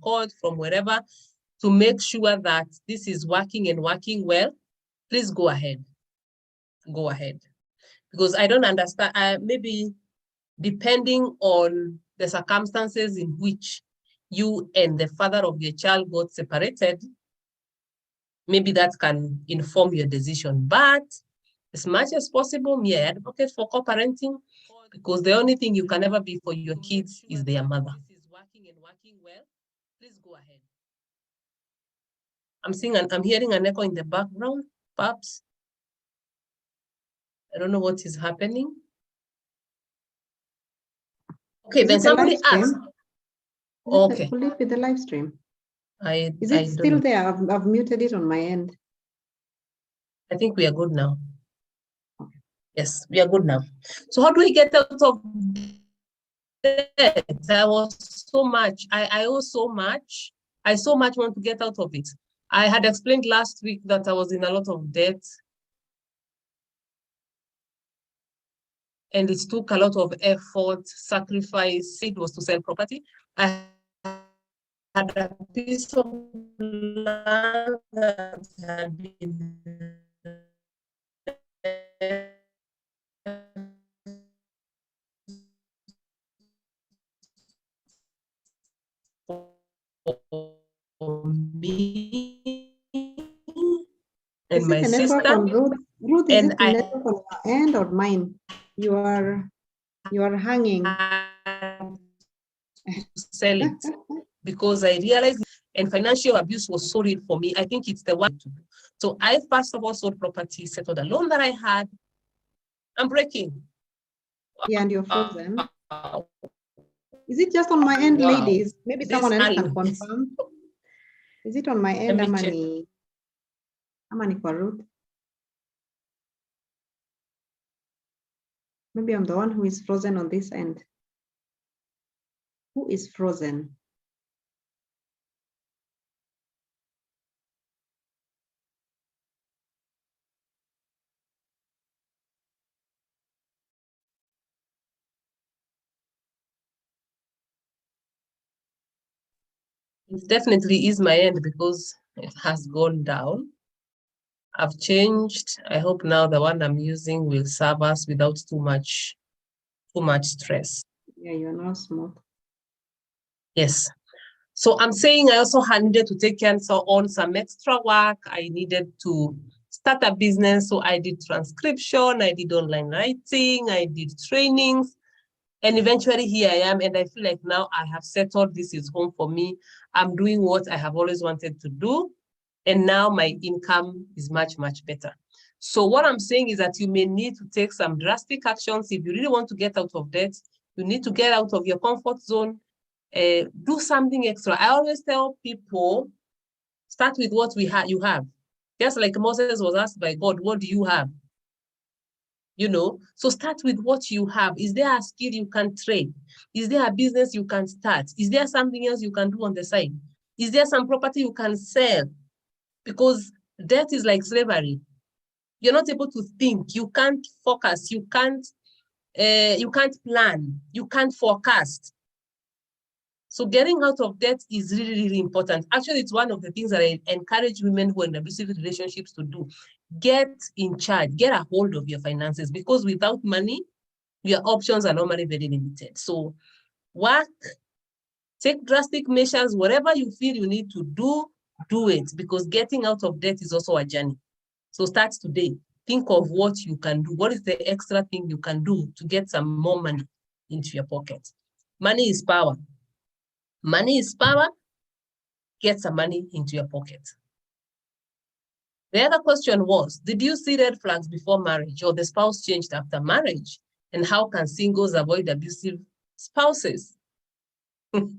court, from wherever, to make sure that this is working and working well, please go ahead. Go ahead. Because I don't understand, maybe depending on the circumstances in which you and the father of your child got separated, maybe that can inform your decision. But as much as possible, me, I advocate for co-parenting, because the only thing you can ever be for your kids is their mother. This is working and working well. Please go ahead. I'm hearing an echo in the background, perhaps. I don't know what is happening. Okay, then somebody asked. Okay. Will it be the live stream? Is it still there? I've muted it on my end. I think we are good now. Okay. Yes, we are good now. So how do we get out of debt? I owe so much. I so much want to get out of it. I had explained last week that I was in a lot of debt. And it took a lot of effort, sacrifice. It was to sell property. I had a piece of land that had been for me and my sister. Ruth, is it the network on your end or mine? You are hanging. Sell it because I realized, and financial abuse was so real for me. I think it's the one to do. So I first of all sold property, settled a loan that I had. I'm breaking. Yeah, and you're frozen. Is it just on my end, ladies? Maybe someone else can confirm. Is it on my end, Amani kwa Ruth? Maybe I'm the one who is frozen on this end. Who is frozen? It definitely is my end because it has gone down. I've changed. I hope now the one I'm using will serve us without too much stress. Yeah, you're not smooth. Yes. So I'm saying I also needed to take care on some extra work. I needed to start a business. So I did transcription, I did online writing, I did trainings. And eventually here I am. And I feel like now I have settled. This is home for me. I'm doing what I have always wanted to do. And now my income is much, much better. So what I'm saying is that you may need to take some drastic actions. If you really want to get out of debt, you need to get out of your comfort zone. Do something extra. I always tell people, start with what you have. Just like Moses was asked by God, what do you have? You know, so start with what you have. Is there a skill you can trade? Is there a business you can start? Is there something else you can do on the side? Is there some property you can sell? Because debt is like slavery. You're not able to think. You can't focus. You can't plan. You can't forecast. So getting out of debt is really, really important. Actually, it's one of the things that I encourage women who are in abusive relationships to do. Get in charge, get a hold of your finances, because without money, your options are normally very limited. So work, take drastic measures, whatever you feel you need to do it, because getting out of debt is also a journey. So start today. Think of what you can do. What is the extra thing you can do to get some more money into your pocket? Money is power. Money is power. Get some money into your pocket. The other question was, did you see red flags before marriage, or the spouse changed after marriage? And how can singles avoid abusive spouses? The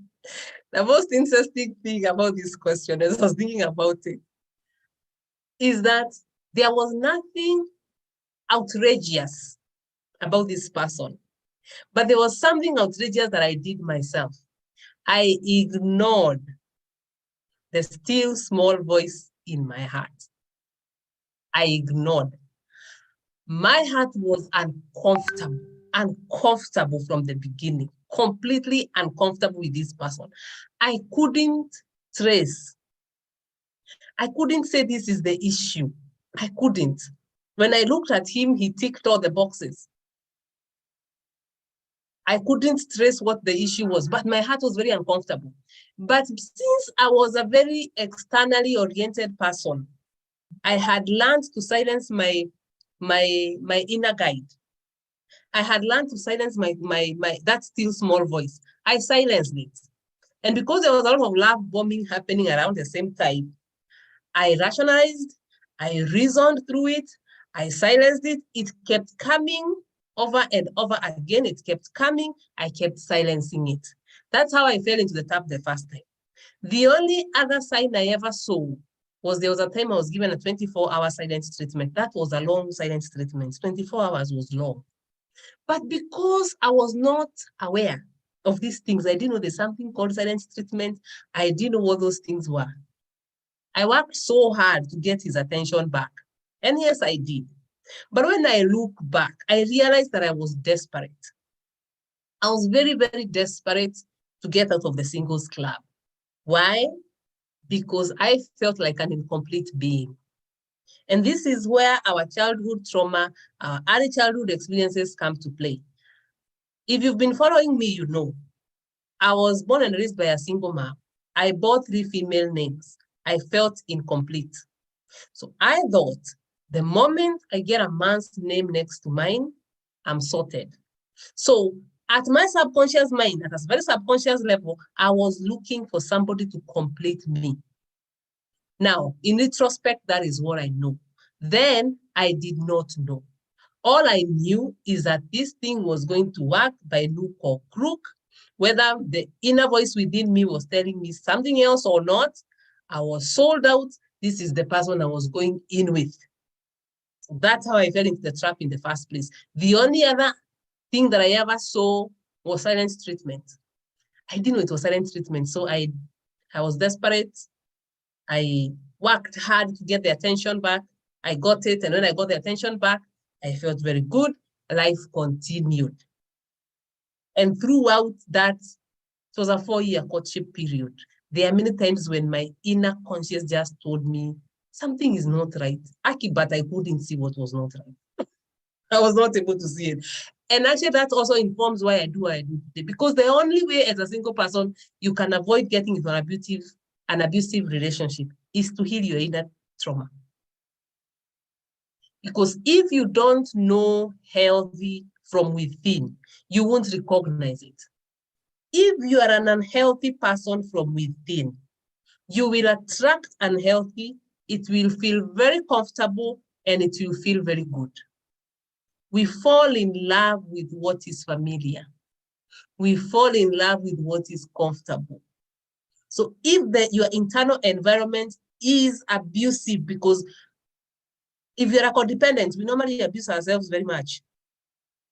most interesting thing about this question, as I was thinking about it, is that there was nothing outrageous about this person, but there was something outrageous that I did myself. I ignored the still small voice in my heart. I ignored. My heart was uncomfortable from the beginning, completely uncomfortable with this person. I couldn't trace. I couldn't say this is the issue. I couldn't. When I looked at him, he ticked all the boxes. I couldn't trace what the issue was, but my heart was very uncomfortable. But since I was a very externally oriented person, I had learned to silence my inner guide. I had learned to silence that still small voice. I silenced it. And because there was a lot of love bombing happening around the same time, I rationalized, I reasoned through it, I silenced it. It kept coming over and over again. It kept coming. I kept silencing it. That's how I fell into the trap the first time. The only other sign I ever saw was there was a time I was given a 24-hour silence treatment. That was a long silence treatment. 24 hours was long. But because I was not aware of these things, I didn't know there's something called silence treatment. I didn't know what those things were. I worked so hard to get his attention back. And yes, I did. But when I look back, I realized that I was desperate. I was very, very desperate to get out of the singles club. Why? Because I felt like an incomplete being. And this is where our childhood trauma, our early childhood experiences come to play. If you've been following me, you know, I was born and raised by a single mom. I bore 3 female names. I felt incomplete. So I thought the moment I get a man's name next to mine, I'm sorted. So at my subconscious mind, at a very subconscious level, I was looking for somebody to complete me. Now, in retrospect, that is what I know. Then I did not know. All I knew is that this thing was going to work by hook or crook, whether the inner voice within me was telling me something else or not. I was sold out. This is the person I was going in with. That's how I fell into the trap in the first place. The only other thing that I ever saw was silence treatment. I didn't know it was silence treatment, so I was desperate. I worked hard to get the attention back. I got it, and when I got the attention back, I felt very good. Life continued. And throughout that, it was a 4-year courtship period. There are many times when my inner conscience just told me, something is not right. But I couldn't see what was not right. I was not able to see it. And actually, that also informs why I do what I do today. Because the only way as a single person you can avoid getting into an abusive relationship is to heal your inner trauma. Because if you don't know healthy from within, you won't recognize it. If you are an unhealthy person from within, you will attract unhealthy. It will feel very comfortable and it will feel very good. We fall in love with what is familiar. We fall in love with what is comfortable. So if your internal environment is abusive, because if you're a codependent, we normally abuse ourselves very much.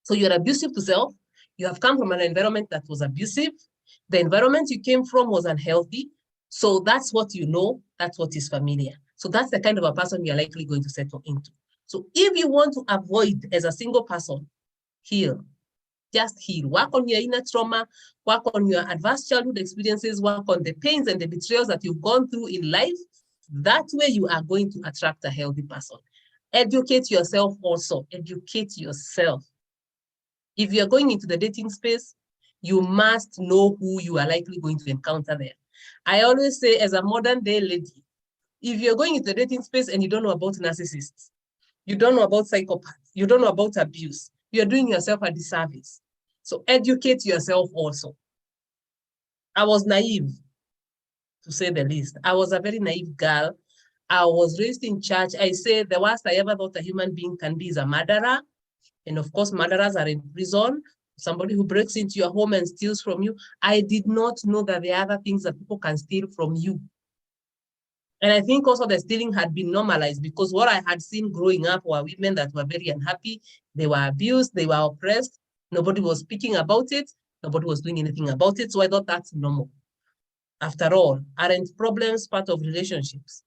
So you're abusive to self. You have come from an environment that was abusive. The environment you came from was unhealthy. So that's what you know. That's what is familiar. So that's the kind of a person you're likely going to settle into. So if you want to avoid as a single person, heal. Just heal. Work on your inner trauma. Work on your adverse childhood experiences. Work on the pains and the betrayals that you've gone through in life. That way you are going to attract a healthy person. Educate yourself also. Educate yourself. If you're going into the dating space, you must know who you are likely going to encounter there. I always say, as a modern day lady, if you're going into the dating space and you don't know about narcissists, you don't know about psychopaths, you don't know about abuse, you're doing yourself a disservice. So educate yourself also. I was naive, to say the least. I was a very naive girl. I was raised in church. I say the worst I ever thought a human being can be is a murderer. And of course, murderers are in prison. Somebody who breaks into your home and steals from you. I did not know that there are other things that people can steal from you. And I think also the stealing had been normalized, because what I had seen growing up were women that were very unhappy. They were abused. They were oppressed. Nobody was speaking about it. Nobody was doing anything about it. So I thought that's normal. After all, aren't problems part of relationships?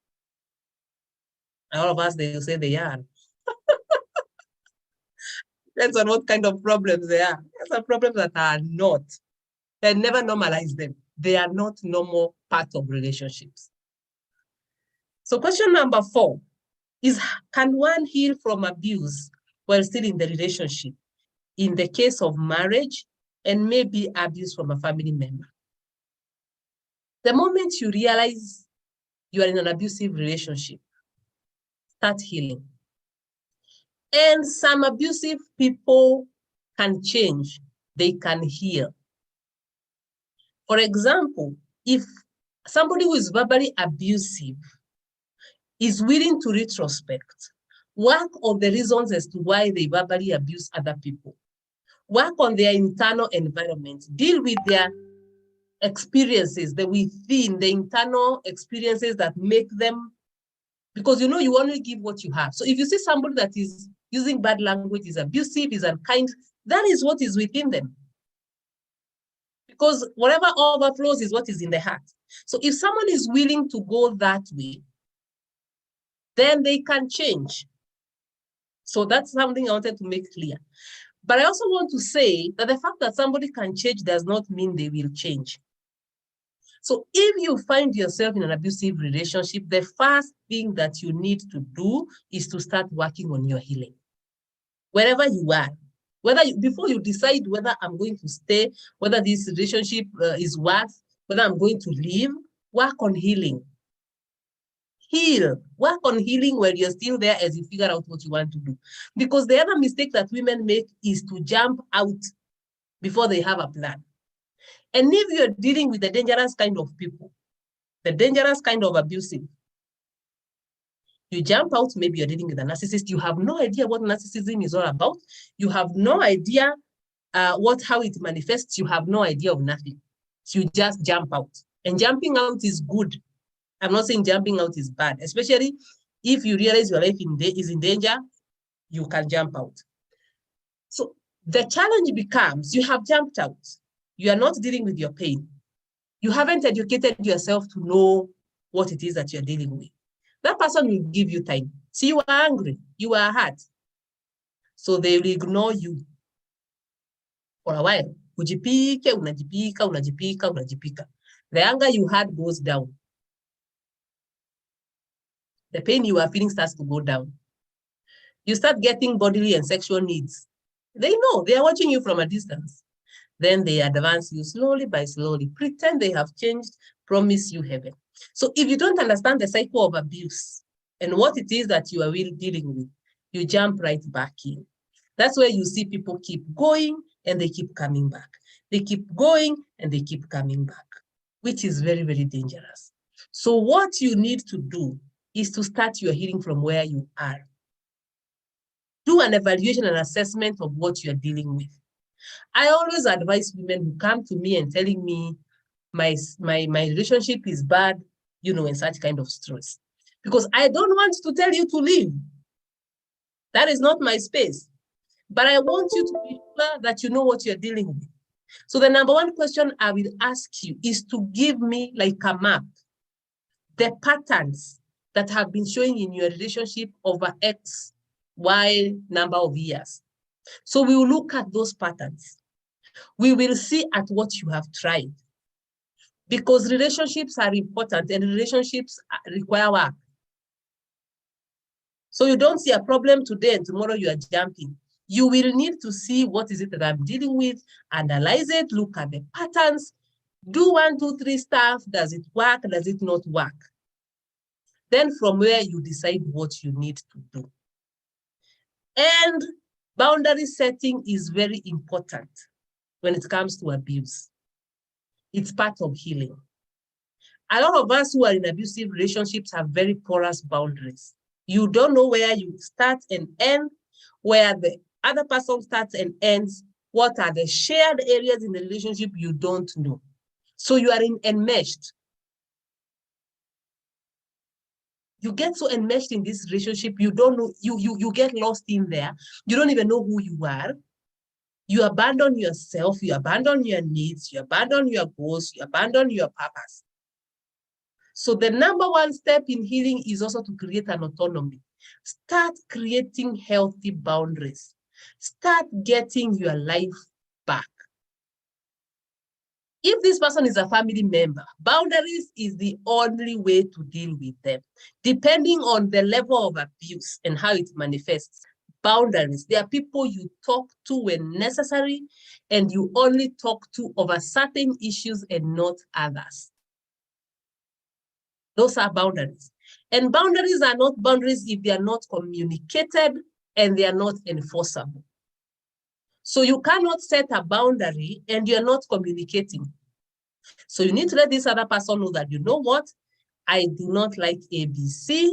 All of us, they say they are. Depends on what kind of problems they are. There's some problems that are not. and never normalize them. They are not normal part of relationships. So question number 4 is, can one heal from abuse while still in the relationship in the case of marriage and maybe abuse from a family member? The moment you realize you are in an abusive relationship, start healing. And some abusive people can change, they can heal. For example, if somebody who is verbally abusive is willing to retrospect, work on the reasons as to why they verbally abuse other people, work on their internal environment, deal with their experiences, the within, the internal experiences that make them, because you know you only give what you have. So if you see somebody that is using bad language, is abusive, is unkind, that is what is within them. Because whatever overflows is what is in the heart. So if someone is willing to go that way, then they can change. So that's something I wanted to make clear. But I also want to say that the fact that somebody can change does not mean they will change. So if you find yourself in an abusive relationship, the first thing that you need to do is to start working on your healing. Wherever you are, before you decide whether I'm going to stay, whether this relationship is worth, whether I'm going to leave, work on healing. Heal, work on healing while you're still there as you figure out what you want to do. Because the other mistake that women make is to jump out before they have a plan. And if you're dealing with the dangerous kind of people, the dangerous kind of abusive, you jump out, maybe you're dealing with a narcissist, you have no idea what narcissism is all about. You have no idea how it manifests. You have no idea of nothing. So you just jump out. And jumping out is good. I'm not saying jumping out is bad, especially if you realize your life is in danger, you can jump out. So the challenge becomes, you have jumped out. You are not dealing with your pain. You haven't educated yourself to know what it is that you're dealing with. That person will give you time. See, you are angry, you are hurt. So they will ignore you for a while. Ujipike, unajipika, unajipika, unajipika. The anger you had goes down. The pain you are feeling starts to go down. You start getting bodily and sexual needs. They know, they are watching you from a distance. Then they advance you slowly by slowly, pretend they have changed, promise you heaven. So if you don't understand the cycle of abuse and what it is that you are really dealing with, you jump right back in. That's where you see people keep going and they keep coming back. They keep going and they keep coming back, which is very, very dangerous. So what you need to do is to start your healing from where you are. Do an evaluation and assessment of what you're dealing with. I always advise women who come to me and telling me my relationship is bad, you know, and such kind of stress. Because I don't want to tell you to leave. That is not my space. But I want you to be sure that you know what you're dealing with. So the number one question I will ask you is to give me like a map, the patterns that have been showing in your relationship over X, Y number of years. So we will look at those patterns. We will see at what you have tried. Because relationships are important and relationships require work. So you don't see a problem today and tomorrow you are jumping. You will need to see what is it that I'm dealing with, analyze it, look at the patterns, do 1, 2, 3 stuff. Does it work? Does it not work? Then from where you decide what you need to do. And boundary setting is very important when it comes to abuse. It's part of healing. A lot of us who are in abusive relationships have very porous boundaries. You don't know where you start and end, where the other person starts and ends. What are the shared areas in the relationship? You don't know. So you are enmeshed. You get so enmeshed in this relationship, you don't know, you get lost in there. You don't even know who you are. You abandon yourself, you abandon your needs, you abandon your goals, you abandon your purpose. So the number one step in healing is also to create an autonomy. Start creating healthy boundaries. Start getting your life back. If this person is a family member, boundaries is the only way to deal with them. Depending on the level of abuse and how it manifests, boundaries, there are people you talk to when necessary, and you only talk to over certain issues and not others. Those are boundaries. And boundaries are not boundaries if they are not communicated and they are not enforceable. So you cannot set a boundary and you're not communicating. So you need to let this other person know that, you know what, I do not like ABC.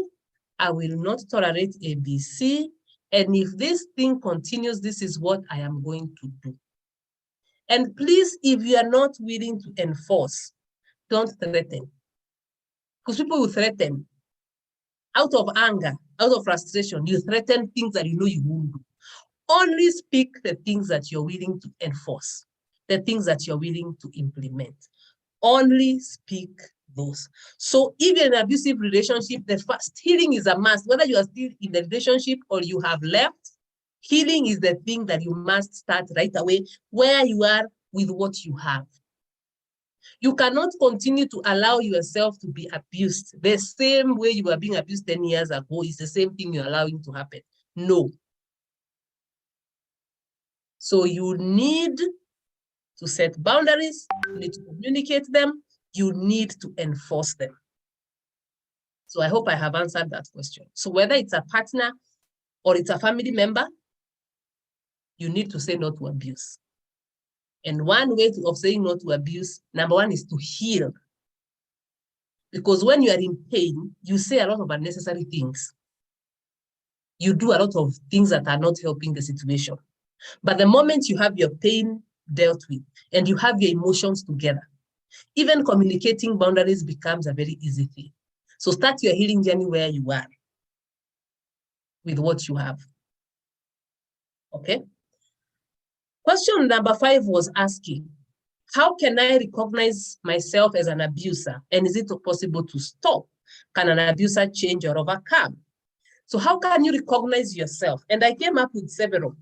I will not tolerate ABC. And if this thing continues, this is what I am going to do. And please, if you are not willing to enforce, don't threaten. Because people will threaten out of anger, out of frustration. You threaten things that you know you won't do. Only speak the things that you're willing to enforce, the things that you're willing to implement. Only speak those. So if you're in an abusive relationship, the first healing is a must. Whether you are still in the relationship or you have left, healing is the thing that you must start right away where you are with what you have. You cannot continue to allow yourself to be abused. The same way you were being abused 10 years ago is the same thing you're allowing to happen. No. So you need to set boundaries, you need to communicate them, you need to enforce them. So I hope I have answered that question. So whether it's a partner or it's a family member, you need to say no to abuse. And one way of saying no to abuse, number one, is to heal. Because when you are in pain, you say a lot of unnecessary things. You do a lot of things that are not helping the situation. But the moment you have your pain dealt with and you have your emotions together, even communicating boundaries becomes a very easy thing. So start your healing journey where you are with what you have. Okay? Question number 5 was asking, how can I recognize myself as an abuser? And is it possible to stop? Can an abuser change or overcome? So how can you recognize yourself? And I came up with several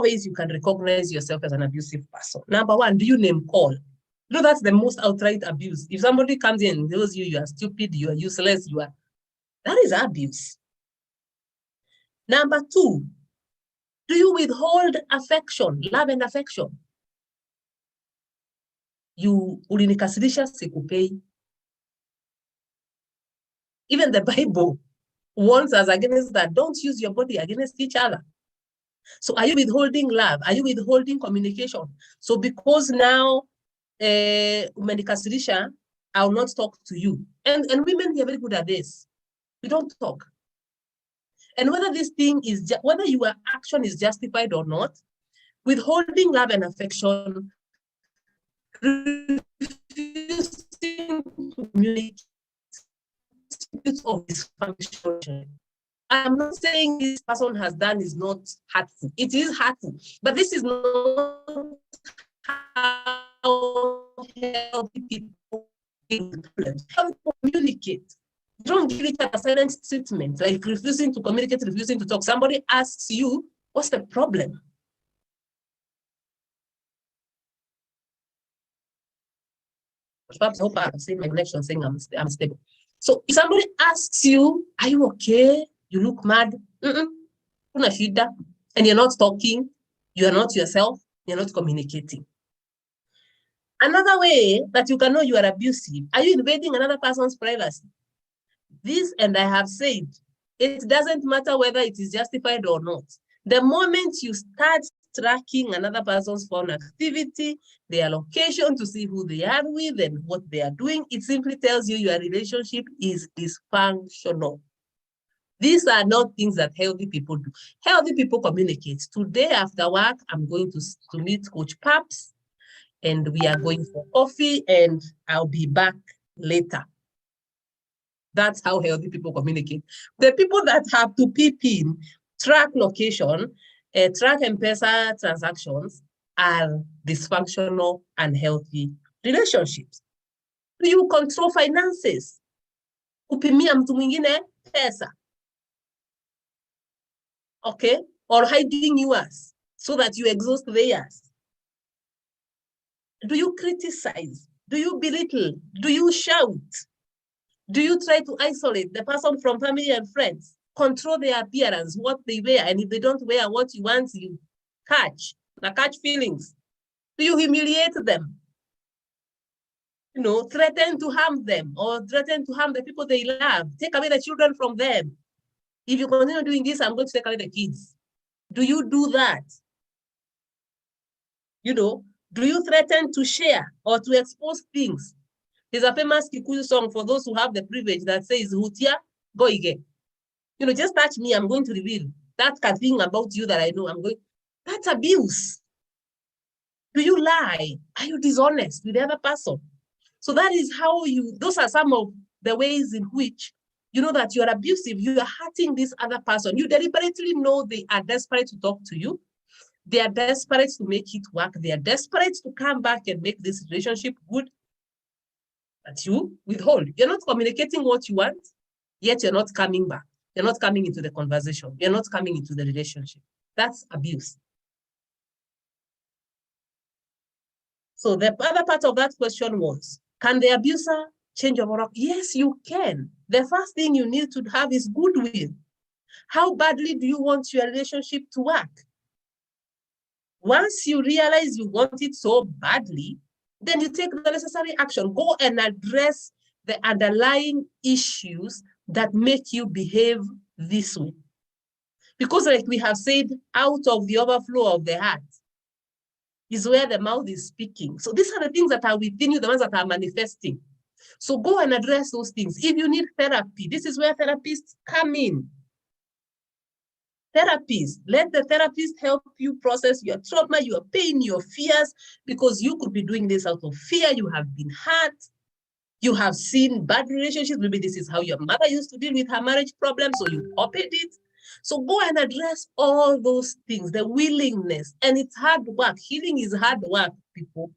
ways you can recognize yourself as an abusive person. Number one, do you name call? You know, that's the most outright abuse. If somebody comes in and tells you you are stupid, you are useless, that is abuse. Number 2, do you withhold affection, love and affection? You ulinikasirisha sikupei. Even the Bible warns us against that. Don't use your body against each other. So are you withholding love? Are you withholding communication? So because now umenikasirisha, I will not talk to you. And women, we are very good at this. We don't talk. And whether this thing is, whether your action is justified or not, withholding love and affection, refusing to communicate of dysfunction. I'm not saying this person has done is not hurtful. It is hurtful, but this is not how healthy people communicate. Don't give it a silent treatment, like refusing to communicate, refusing to talk. Somebody asks you, what's the problem? Perhaps I hope I've seen my connection saying I'm stable. So if somebody asks you, are you okay? You look mad. Una shida. And you're not talking, you're not yourself, you're not communicating. Another way that you can know you are abusive, are you invading another person's privacy? This, and I have said, it doesn't matter whether it is justified or not. The moment you start tracking another person's phone activity, their location to see who they are with and what they are doing, it simply tells you your relationship is dysfunctional. These are not things that healthy people do. Healthy people communicate. Today after work, I'm going to meet Coach Paps, and we are going for coffee, and I'll be back later. That's how healthy people communicate. The people that have to peep in, track location, track M-Pesa transactions are dysfunctional and unhealthy relationships. Do you control finances? Kupimia mtu mwingine pesa. Okay? Or hiding yours so that you exhaust theirs. Do you criticize? Do you belittle? Do you shout? Do you try to isolate the person from family and friends? Control their appearance, what they wear, and if they don't wear what you want, you catch feelings. Do you humiliate them? You know, threaten to harm them or threaten to harm the people they love? Take away the children from them. If you continue doing this, I'm going to take away the kids. Do you do that? You know, do you threaten to share or to expose things? There's a famous Kikuyu song for those who have the privilege that says, Hutia, go again. You know, just touch me, I'm going to reveal that thing about you that I know. That's abuse. Do you lie? Are you dishonest with the other person? So that is how those are some of the ways in which you know that you're abusive, you are hurting this other person. You deliberately know they are desperate to talk to you. They are desperate to make it work. They are desperate to come back and make this relationship good. But you withhold. You're not communicating what you want, yet you're not coming back. You're not coming into the conversation. You're not coming into the relationship. That's abuse. So the other part of that question was, can the abuser change your moral? Yes, you can. The first thing you need to have is goodwill. How badly do you want your relationship to work? Once you realize you want it so badly, then you take the necessary action. Go and address the underlying issues that make you behave this way. Because like we have said, out of the overflow of the heart is where the mouth is speaking. So these are the things that are within you, the ones that are manifesting. So go and address those things. If you need therapy, this is where therapists come in. Therapists, let the therapist help you process your trauma, your pain, your fears, because you could be doing this out of fear. You have been hurt. You have seen bad relationships. Maybe this is how your mother used to deal with her marriage problems, so you copied it. So go and address all those things, the willingness, and it's hard work. Healing is hard work, people,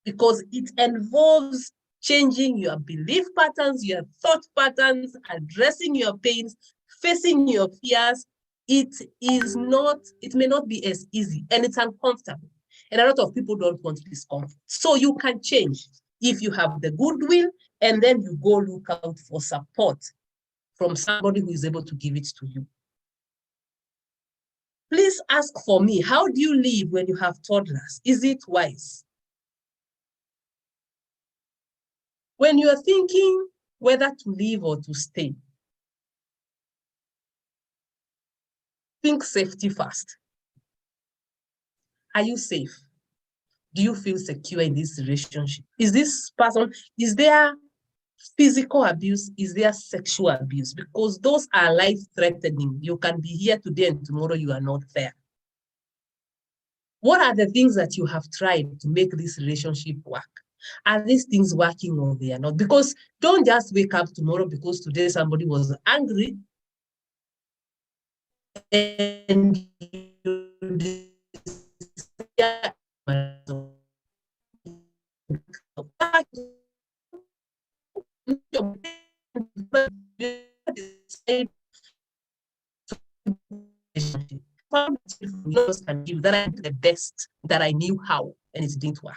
because it involves changing your belief patterns, your thought patterns, addressing your pains, facing your fears. It may not be as easy, and it's uncomfortable. And a lot of people don't want discomfort. So you can change if you have the goodwill, and then you go look out for support from somebody who is able to give it to you. Please ask for me, how do you live when you have toddlers? Is it wise? When you are thinking whether to leave or to stay, think safety first. Are you safe? Do you feel secure in this relationship? Is there physical abuse? Is there sexual abuse? Because those are life-threatening. You can be here today and tomorrow you are not there. What are the things that you have tried to make this relationship work? Are these things working or they are not? Because don't just wake up tomorrow because today somebody was angry and you can give that I did the best that I knew how, and it didn't work.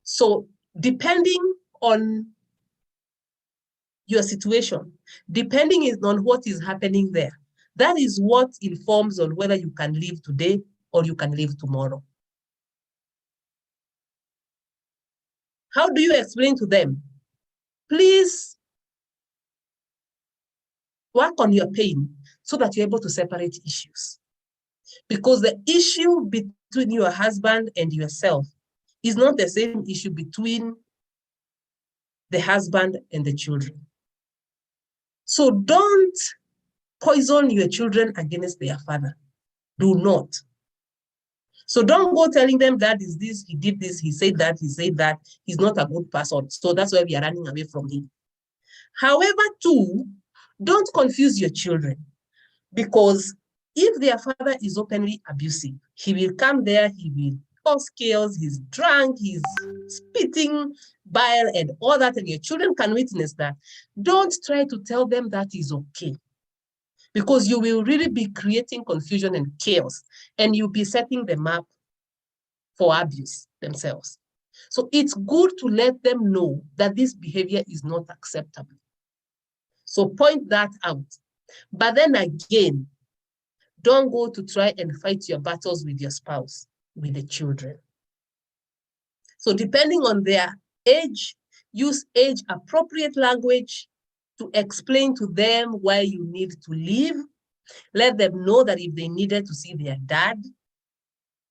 So depending on your situation, depending on what is happening there, that is what informs on whether you can live today or you can live tomorrow. How do you explain to them? Please work on your pain so that you're able to separate issues. Because the issue between your husband and yourself is not the same issue between the husband and the children. So don't poison your children against their father. Do not. So don't go telling them that is this, he did this, he said that, he's not a good person. So that's why we are running away from him. However, too, don't confuse your children, because if their father is openly abusive, he will come there, he will cause chaos, he's drunk, he's spitting bile and all that, and your children can witness that. Don't try to tell them that is okay, because you will really be creating confusion and chaos, and you'll be setting them up for abuse themselves. So it's good to let them know that this behavior is not acceptable. So point that out. But then again, don't go to try and fight your battles with your spouse, with the children. So depending on their age, use age-appropriate language to explain to them why you need to leave. Let them know that if they needed to see their dad,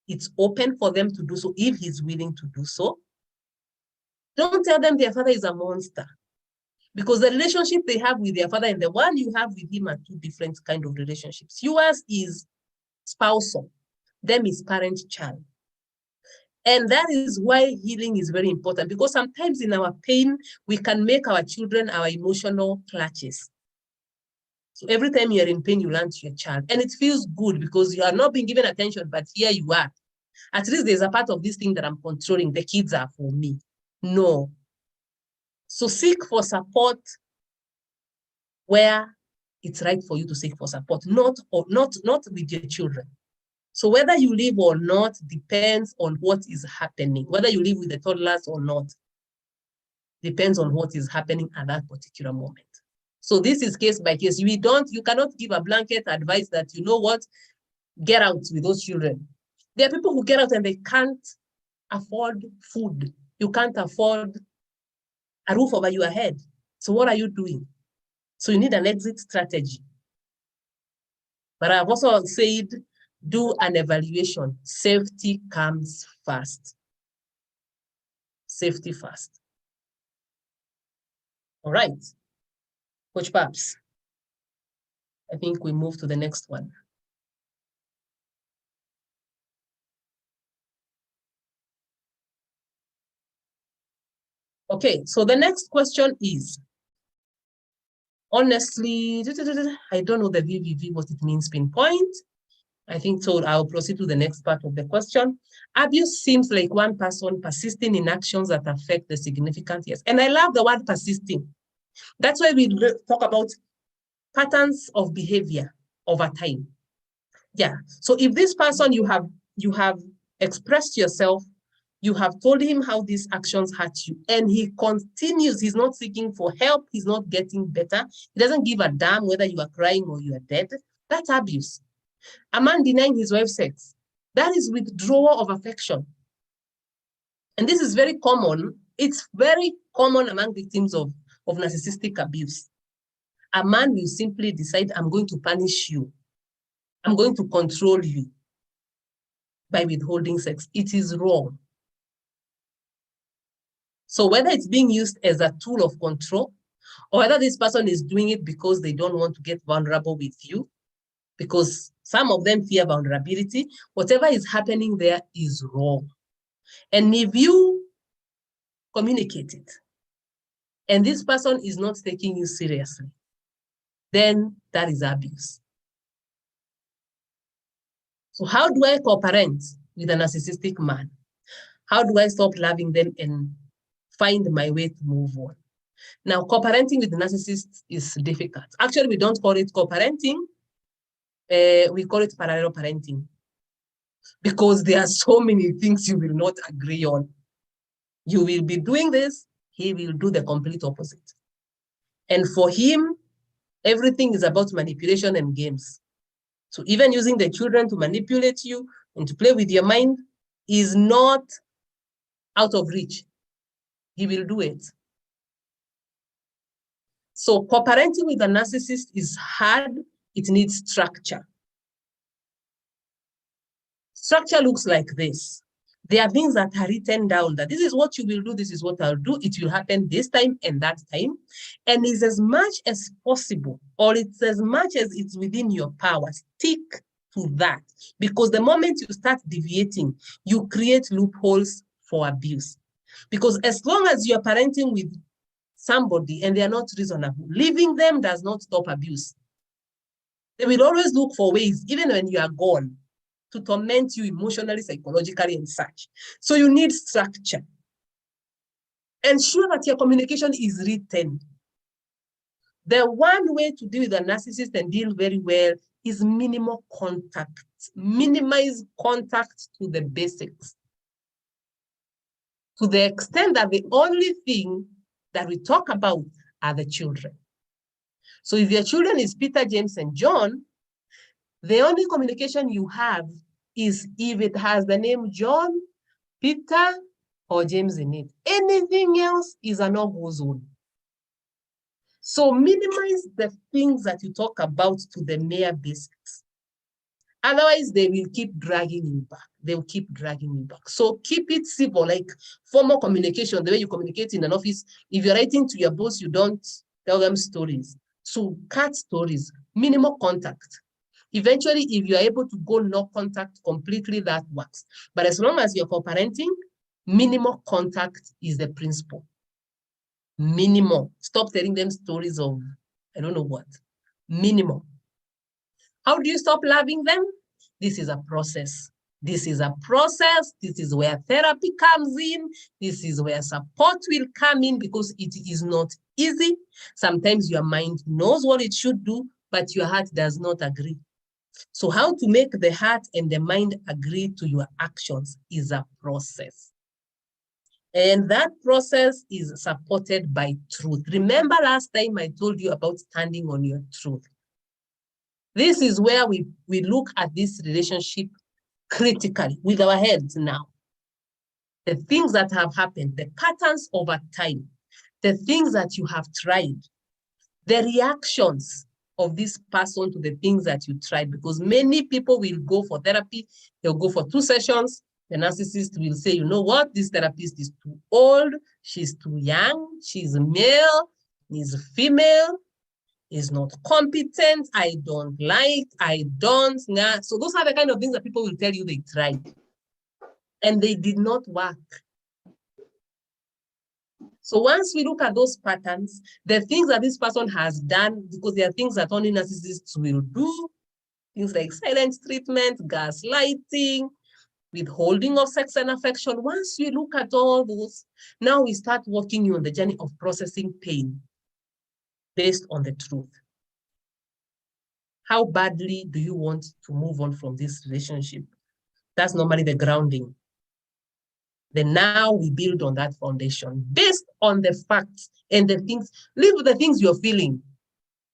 it's open for them to do so if he's willing to do so. Don't tell them their father is a monster, because the relationship they have with their father and the one you have with him are two different kind of relationships. Yours is spousal, them is parent-child. And that is why healing is very important, because sometimes in our pain, we can make our children our emotional clutches. So every time you're in pain, you learn to your child. And it feels good because you are not being given attention, but here you are. At least there's a part of this thing that I'm controlling. The kids are for me. No. So seek for support where it's right for you to seek for support, not with your children. So whether you live or not depends on what is happening. Whether you live with the toddlers or not depends on what is happening at that particular moment. So this is case by case. You cannot give a blanket advice that, you know what, get out with those children. There are people who get out and they can't afford food. You can't afford a roof over your head. So what are you doing? So you need an exit strategy. But I've also said, do an evaluation. Safety comes first. Safety first. All right. Coach Babs, I think we move to the next one. Okay, so the next question is, honestly, I don't know the VVV, what it means, pinpoint. I think so. I'll proceed to the next part of the question. Abuse seems like one person persisting in actions that affect the significant years. And I love the word persisting. That's why we talk about patterns of behavior over time. Yeah. So if this person you have expressed yourself, you have told him how these actions hurt you, and he continues, he's not seeking for help, he's not getting better, he doesn't give a damn whether you are crying or you are dead, that's abuse. A man denying his wife sex, that is withdrawal of affection. And this is very common. It's very common among victims of narcissistic abuse. A man will simply decide, I'm going to punish you. I'm going to control you by withholding sex. It is wrong. So whether it's being used as a tool of control, or whether this person is doing it because they don't want to get vulnerable with you, because some of them fear vulnerability, whatever is happening there is wrong. And if you communicate it, and this person is not taking you seriously, then that is abuse. So how do I co-parent with a narcissistic man? How do I stop loving them and find my way to move on? Now, co-parenting with the narcissist is difficult. Actually, we don't call it co-parenting. We call it parallel parenting, because there are so many things you will not agree on. You will be doing this, he will do the complete opposite. And for him, everything is about manipulation and games. So even using the children to manipulate you and to play with your mind is not out of reach. He will do it. So co-parenting with a narcissist is hard. It needs structure. Structure looks like this. There are things that are written down that this is what you will do, this is what I'll do, it will happen this time and that time. And it's as much as possible, or it's as much as it's within your power, stick to that. Because the moment you start deviating, you create loopholes for abuse. Because as long as you're parenting with somebody and they are not reasonable, leaving them does not stop abuse. They will always look for ways, even when you are gone, to torment you emotionally, psychologically, and such. So you need structure. Ensure that your communication is written. The one way to deal with a narcissist and deal very well is minimal contact. Minimize contact to the basics. to the extent that the only thing that we talk about are the children. So if your children is Peter, James, and John, the only communication you have is if it has the name John, Peter, or James in it. Anything else is a no-go zone. So minimize the things that you talk about to the mere basics. Otherwise, they will keep dragging you back. They'll keep dragging you back. So keep it civil, like formal communication, the way you communicate in an office. If you're writing to your boss, you don't tell them stories. So cut stories, minimal contact. Eventually, if you're able to go no contact completely, that works. But as long as you're co-parenting, minimal contact is the principle. Minimal. Stop telling them stories of, I don't know what. Minimal. How do you stop loving them? This is a process. This is a process. This is where therapy comes in. This is where support will come in because it is not easy. Sometimes your mind knows what it should do, but your heart does not agree. So how to make the heart and the mind agree to your actions is a process. And that process is supported by truth. Remember last time I told you about standing on your truth. This is where we look at this relationship critically with our heads now. The things that have happened, the patterns over time, the things that you have tried, the reactions of this person to the things that you tried, because many people will go for therapy, they'll go for 2 sessions, the narcissist will say, you know what, this therapist is too old, she's too young, she's male, he's female, is not competent, I don't like, I don't. Nah. So those are the kind of things that people will tell you they tried. And they did not work. So once we look at those patterns, the things that this person has done, because there are things that only narcissists will do, things like silent treatment, gaslighting, withholding of sex and affection. Once we look at all those, now we start walking you on the journey of processing pain based on the truth. How badly do you want to move on from this relationship? That's normally the grounding. Then now we build on that foundation based on the facts and the things. Live with the things you're feeling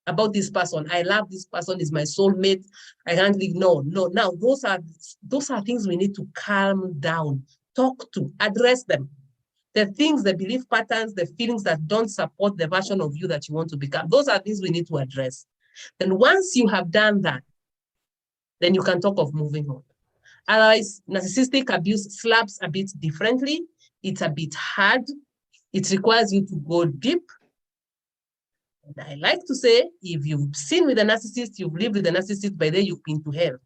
about this person. I love this person, is my soulmate. I can't live. No. Now those are things we need to calm down, talk to, address them. The things, the belief patterns, the feelings that don't support the version of you that you want to become, those are things we need to address. Then once you have done that, then you can talk of moving on. Otherwise, narcissistic abuse slaps a bit differently. It's a bit hard. It requires you to go deep. And I like to say, if you've seen with a narcissist, you've lived with a narcissist, by then you've been to hell.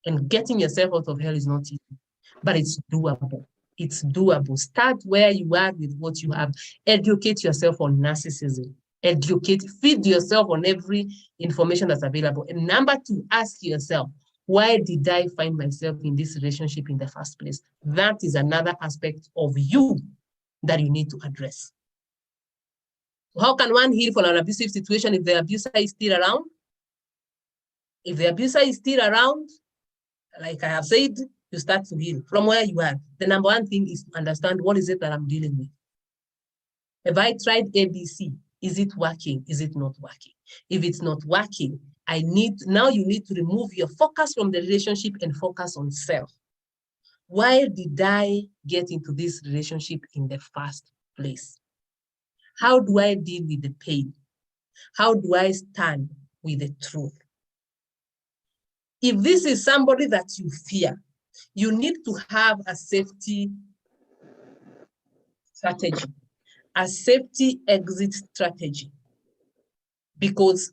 And getting yourself out of hell is not easy, but it's doable. It's doable. Start where you are with what you have. Educate yourself on narcissism. Educate, feed yourself on every information that's available. And number 2, ask yourself, why did I find myself in this relationship in the first place? That is another aspect of you that you need to address. How can one heal from an abusive situation if the abuser is still around? If the abuser is still around, like I have said, you start to heal from where you are. The number 1 thing is to understand, what is it that I'm dealing with? Have I tried ABC? Is it working? Is it not working? If it's not working, now you need to remove your focus from the relationship and focus on self. Why did I get into this relationship in the first place? How do I deal with the pain? How do I stand with the truth? If this is somebody that you fear, you need to have a safety strategy, a safety exit strategy, because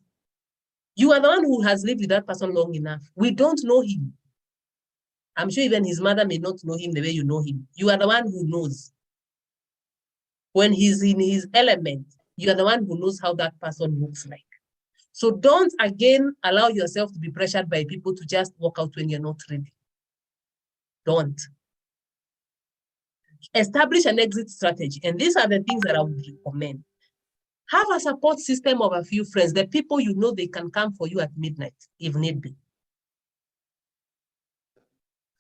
you are the one who has lived with that person long enough. We don't know him. I'm sure even his mother may not know him the way you know him. You are the one who knows. When he's in his element, you are the one who knows how that person looks like. So don't, again, allow yourself to be pressured by people to just walk out when you're not ready. Don't. Establish an exit strategy. And these are the things that I would recommend. Have a support system of a few friends, the people you know they can come for you at midnight, if need be.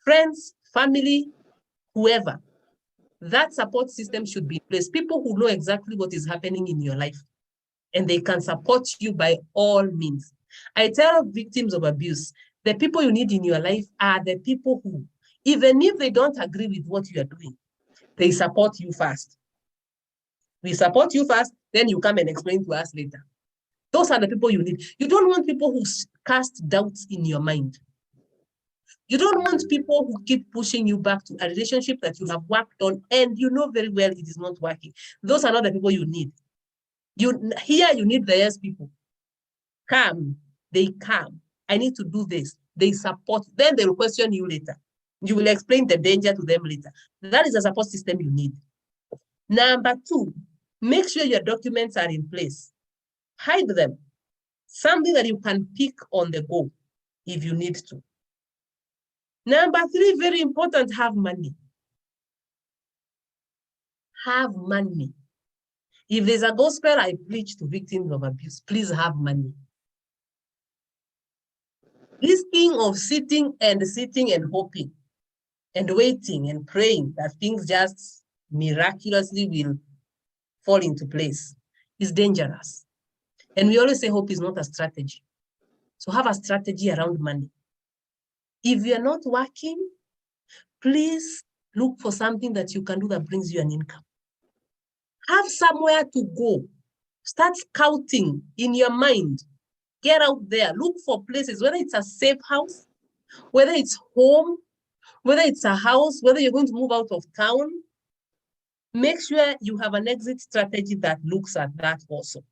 Friends, family, whoever. That support system should be in place. People who know exactly what is happening in your life, and they can support you by all means. I tell victims of abuse, the people you need in your life are the people who, even if they don't agree with what you are doing, they support you first. We support you first, then you come and explain to us later. Those are the people you need. You don't want people who cast doubts in your mind. You don't want people who keep pushing you back to a relationship that you have worked on and you know very well it is not working. Those are not the people you need. Here you need the yes people. Come, they come. I need to do this. They support. Then they will question you later. You will explain the danger to them later. That is a support system you need. Number 2, make sure your documents are in place. Hide them. Something that you can pick on the go if you need to. Number 3, very important, have money. Have money. If there's a gospel I preach to victims of abuse, please have money. This thing of sitting and hoping and waiting and praying that things just miraculously will fall into place is dangerous. And we always say hope is not a strategy. So have a strategy around money. If you're not working, please look for something that you can do that brings you an income. Have somewhere to go. Start scouting in your mind. Get out there. Look for places, whether it's a safe house, whether it's home, whether it's a house, whether you're going to move out of town. Make sure you have an exit strategy that looks at that also.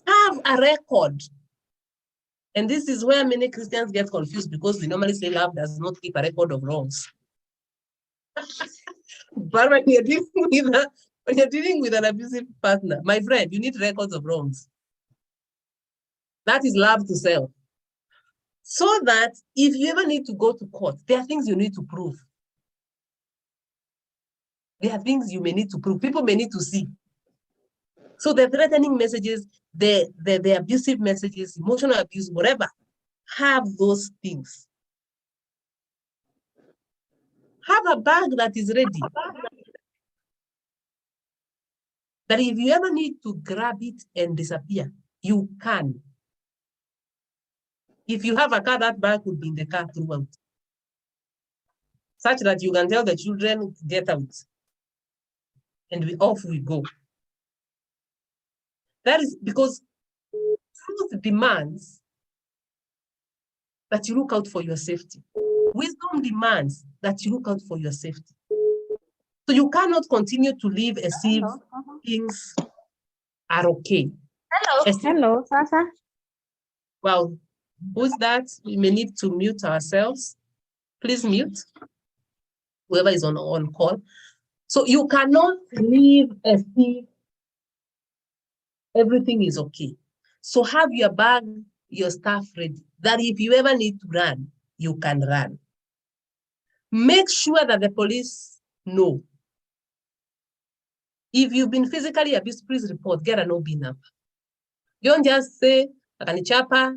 Have a record. And this is where many Christians get confused because we normally say love does not keep a record of wrongs. But when you're dealing with an abusive partner, my friend, you need records of wrongs. That is love to self. So that if you ever need to go to court, there are things you need to prove. There are things you may need to prove. People may need to see. So the threatening messages, the abusive messages, emotional abuse, whatever, have those things. Have a bag that is ready. That if you ever need to grab it and disappear, you can. If you have a car, that bag would be in the car throughout. Such that you can tell the children, get out. And off we go. That is because truth demands that you look out for your safety. Wisdom demands that you look out for your safety. So you cannot continue to live as if things are okay. Hello, Sasa. Well, who's that? We may need to mute ourselves. Please mute whoever is on call. So you cannot live as if everything is okay. So have your bag, your stuff ready, that if you ever need to run, you can run. Make sure that the police know. If you've been physically abused, please report, get an OB number. Don't just say, akanichapa,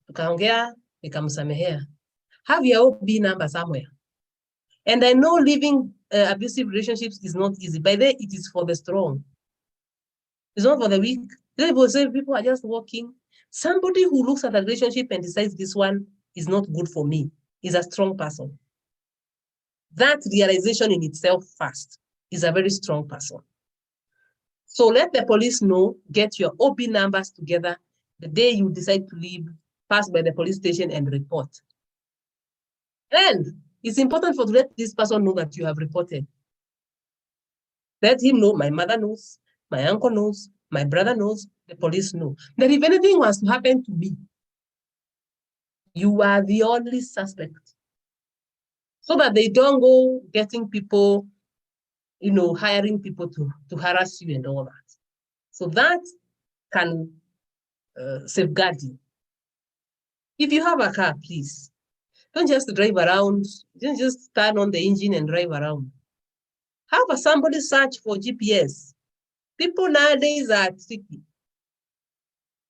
tukaongea, nikamsamehea. Have your OB number somewhere. And I know living abusive relationships is not easy. By the way, it is for the strong. It's not for the weak. People say people are just walking. Somebody who looks at a relationship and decides this one is not good for me is a strong person. That realization in itself first is a very strong person. So let the police know, get your OB numbers together. The day you decide to leave, pass by the police station and report. And it's important to let this person know that you have reported. Let him know, my mother knows, my uncle knows, my brother knows, the police know. That if anything was to happen to me, you are the only suspect. So that they don't go getting people, hiring people to harass you and all that. So that can safeguard you. If you have a car, please, don't just drive around. Don't just turn on the engine and drive around. Have somebody search for GPS. People nowadays are tricky.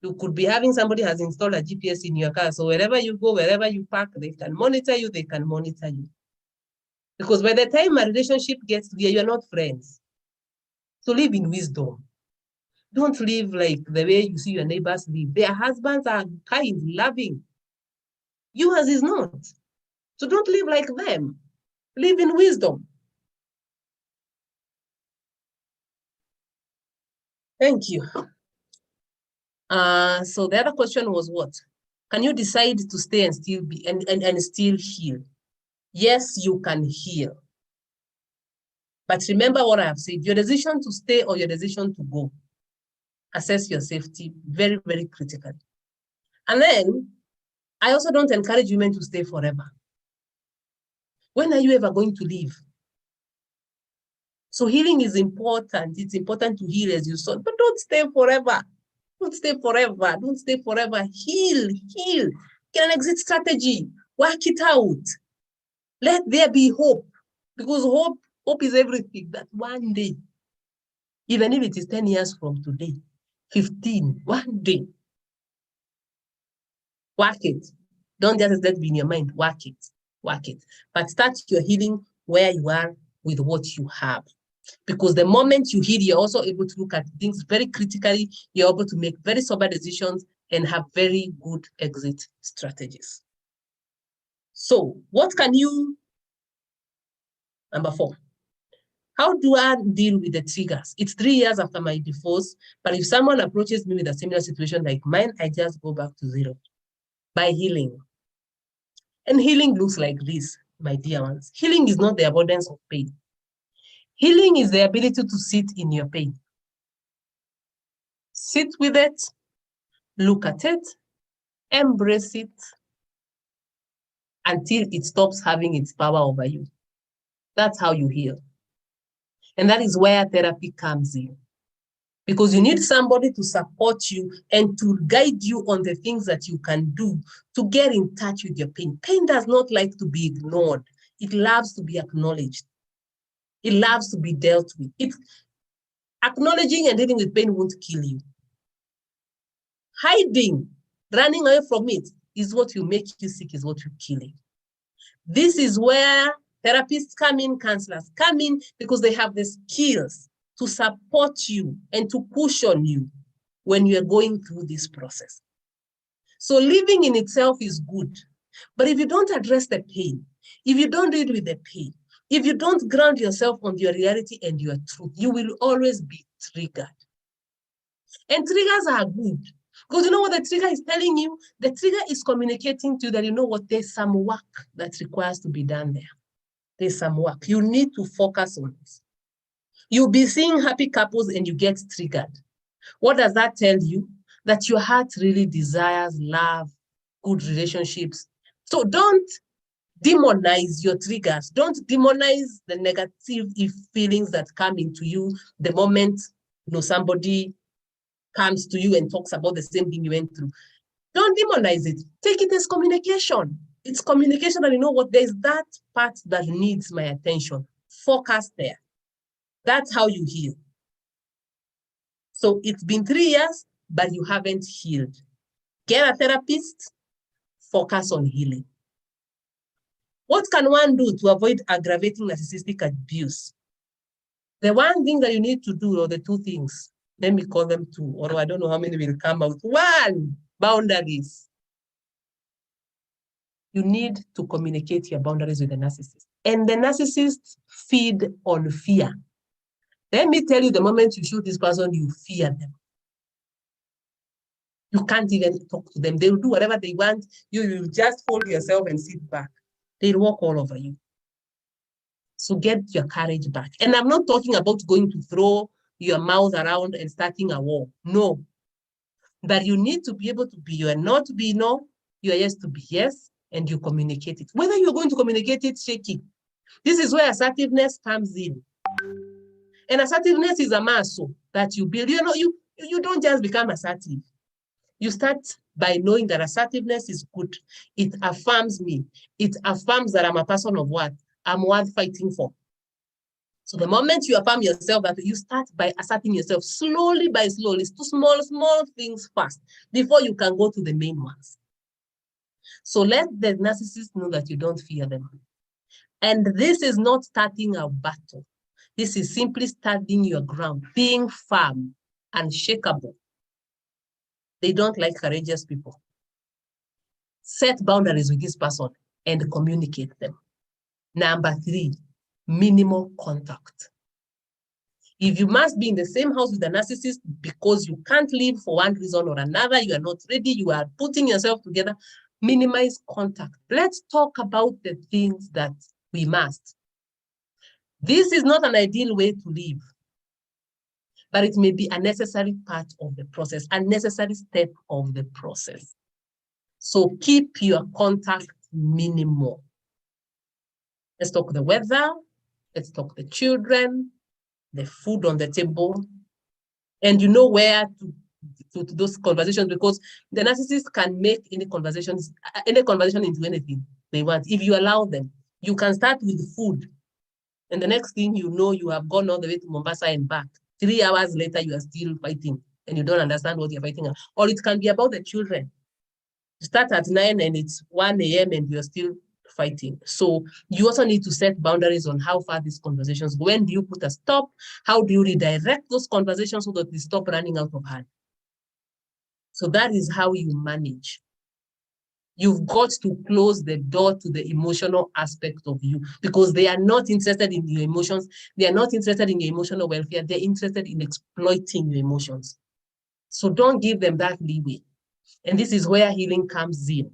You could be having somebody has installed a GPS in your car. So wherever you go, wherever you park, they can monitor you, they can monitor you. Because by the time a relationship gets there, you're not friends. So live in wisdom. Don't live like the way you see your neighbors live. Their husbands are kind, loving. Yours is not. So don't live like them. Live in wisdom. Thank you. So the other question was what? Can you decide to stay and still be and still heal? Yes, you can heal. But remember what I have said, your decision to stay or your decision to go. Assess your safety very, very critically. And then I also don't encourage women to stay forever. When are you ever going to leave? So healing is important. It's important to heal as you saw, but don't stay forever. Don't stay forever. Don't stay forever. Heal, heal. Get an exit strategy. Work it out. Let there be hope. Because hope is everything. That one day, even if it is 10 years from today, 15, one day, work it. Don't just let it be in your mind. Work it. Work it. But start your healing where you are with what you have. Because the moment you heal, you're also able to look at things very critically. You're able to make very sober decisions and have very good exit strategies. So what can you, number 4, how do I deal with the triggers? It's 3 years after my divorce, but if someone approaches me with a similar situation like mine, I just go back to 0 by healing. And healing looks like this, my dear ones. Healing is not the avoidance of pain. Healing is the ability to sit in your pain. Sit with it, look at it, embrace it until it stops having its power over you. That's how you heal. And that is where therapy comes in. Because you need somebody to support you and to guide you on the things that you can do to get in touch with your pain. Pain does not like to be ignored. It loves to be acknowledged. It loves to be dealt with. Acknowledging and dealing with pain won't kill you. Hiding, running away from it is what will make you sick, is what will kill you. This is where therapists come in, counselors come in, because they have the skills to support you and to cushion you when you are going through this process. So living in itself is good. But if you don't address the pain, if you don't deal with the pain, if you don't ground yourself on your reality and your truth, you will always be triggered. And triggers are good. Because you know what the trigger is telling you? The trigger is communicating to you that you know what, there's some work that requires to be done there. There's some work. You need to focus on this. You'll be seeing happy couples and you get triggered. What does that tell you? That your heart really desires love, good relationships. So don't demonize your triggers. Don't demonize the negative feelings that come into you the moment somebody comes to you and talks about the same thing you went through. Don't demonize it. Take it as communication. It's communication, and you know what? There's that part that needs my attention. Focus there. That's how you heal. So it's been 3 years, but you haven't healed. Get a therapist. Focus on healing. What can one do to avoid aggravating narcissistic abuse? The one thing that you need to do, or the 2 things, let me call them 2, or I don't know how many will come out. 1, boundaries. You need to communicate your boundaries with the narcissist. And the narcissists feed on fear. Let me tell you, the moment you shoot this person, you fear them. You can't even talk to them. They will do whatever they want. You will just hold yourself and sit back. They'll walk all over you. So get your courage back. And I'm not talking about going to throw your mouth around and starting a war. No. But you need to be able to be your no to be no, your yes to be yes, and you communicate it. Whether you're going to communicate it shaky. This is where assertiveness comes in. And assertiveness is a muscle that you build. You don't just become assertive. You start by knowing that assertiveness is good. It affirms me. It affirms that I'm a person of what? I'm worth fighting for. So the moment you affirm yourself, that you start by asserting yourself slowly by slowly, to small things first, before you can go to the main ones. So let the narcissist know that you don't fear them. And this is not starting a battle. This is simply standing your ground, being firm, unshakable. They don't like courageous people. Set boundaries with this person and communicate them. Number 3, minimal contact. If you must be in the same house with a narcissist because you can't leave for one reason or another, you are not ready, you are putting yourself together, minimize contact. Let's talk about the things that we must. This is not an ideal way to live, but it may be a necessary part of the process, a necessary step of the process. So keep your contact minimal. Let's talk the weather, let's talk the children, the food on the table, and you know where to those conversations, because the narcissist can make any conversation into anything they want. If you allow them, you can start with food, and the next thing you know, you have gone all the way to Mombasa and back. 3 hours later, you are still fighting, and you don't understand what you're fighting about. Or it can be about the children. You start at 9 and it's 1 a.m. and you're still fighting. So you also need to set boundaries on how far these conversations go. When do you put a stop? How do you redirect those conversations so that they stop running out of hand? So that is how you manage. You've got to close the door to the emotional aspect of you, because they are not interested in your emotions. They are not interested in your emotional welfare. They're interested in exploiting your emotions. So don't give them that leeway. And this is where healing comes in.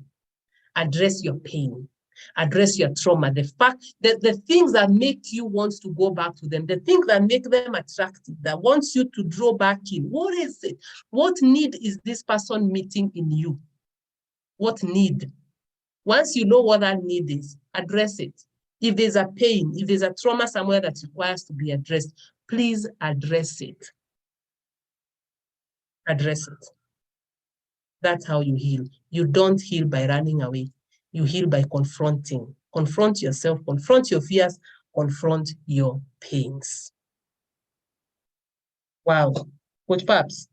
Address your pain. Address your trauma. The fact that the things that make you want to go back to them, the things that make them attractive, that wants you to draw back in. What is it? What need is this person meeting in you? What need? Once you know what that need is, address it. If there's a pain, if there's a trauma somewhere that requires to be addressed, please address it. Address it. That's how you heal. You don't heal by running away. You heal by confronting. Confront yourself, confront your fears, confront your pains. Wow. Coach Paps,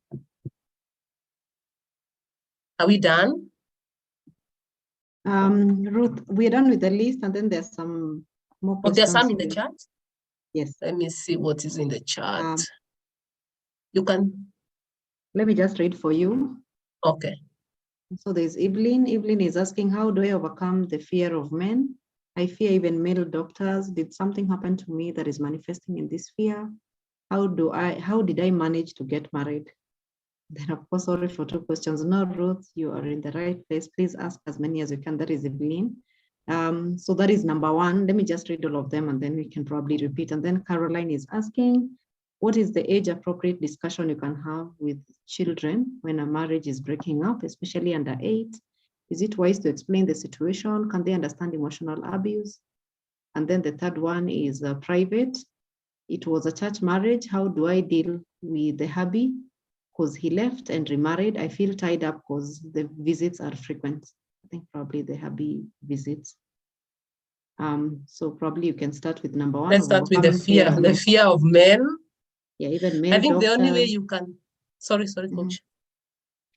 are we done? Ruth, we're done with the list, and then there's some more questions. There's some in the chat? Yes. Let me see what is in the chat. You can. Let me just read for you. Okay. So there's Evelyn. Evelyn is asking, how do I overcome the fear of men? I fear even male doctors. Did something happen to me that is manifesting in this fear? How did I manage to get married? Then of course, sorry for 2 questions. No, Ruth, you are in the right place. Please ask as many as you can. That is Evelyn. So that is number 1. Let me just read all of them and then we can probably repeat. And then Caroline is asking, what is the age appropriate discussion you can have with children when a marriage is breaking up, especially under 8? Is it wise to explain the situation? Can they understand emotional abuse? And then the third one is private. It was a church marriage. How do I deal with the hubby? Because he left and remarried. I feel tied up because the visits are frequent. I think probably the hubby visits. So probably you can start with number 1. Let's start with the fear of men. Yeah, even male I think doctors. the only way you can, sorry, coach.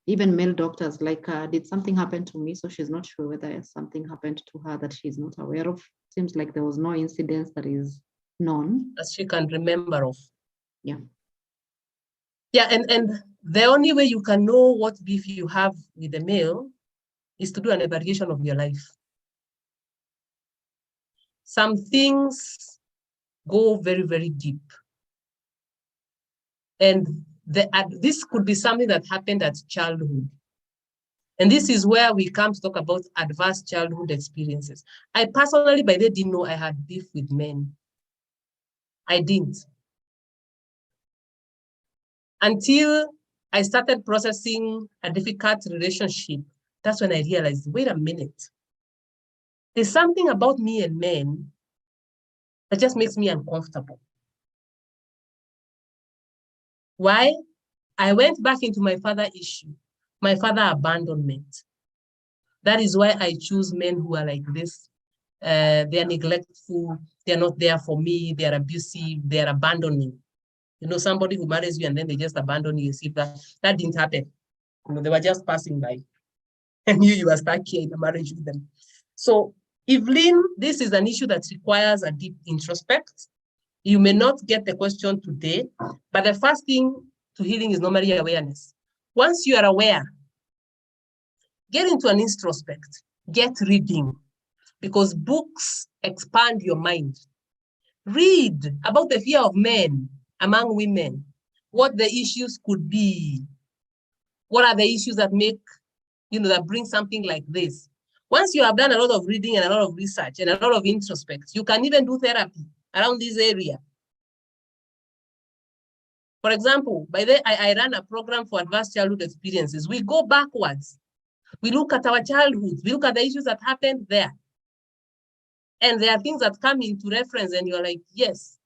Even male doctors, like, did something happen to me? So she's not sure whether something happened to her that she's not aware of. Seems like there was no incident that is known. That she can remember of. Yeah. Yeah, and the only way you can know what beef you have with the male is to do an evaluation of your life. Some things go very, very deep. And this could be something that happened at childhood. And this is where we come to talk about adverse childhood experiences. I personally, by then, didn't know I had beef with men. I didn't. Until I started processing a difficult relationship, that's when I realized, wait a minute. There's something about me and men that just makes me uncomfortable. Why? I went back into my father issue, my father abandonment. That is why I choose men who are like this. they are neglectful, they're not there for me, they're abusive, they're abandoning. You know, somebody who marries you and then they just abandon you. See, that didn't happen. You know, they were just passing by and you are stuck here in a marriage with them. So, Evelyn, this is an issue that requires a deep introspect. You may not get the question today, but the first thing to healing is normally awareness. Once you are aware, get into an introspect, get reading, because books expand your mind. Read about the fear of men among women, what the issues could be. What are the issues that make, you know, that bring something like this? Once you have done a lot of reading and a lot of research and a lot of introspect, you can even do therapy around this area. For example, by the I ran a program for advanced childhood experiences. We go backwards. We look at our childhood. We look at the issues that happened there. And there are things that come into reference and you're like, yes,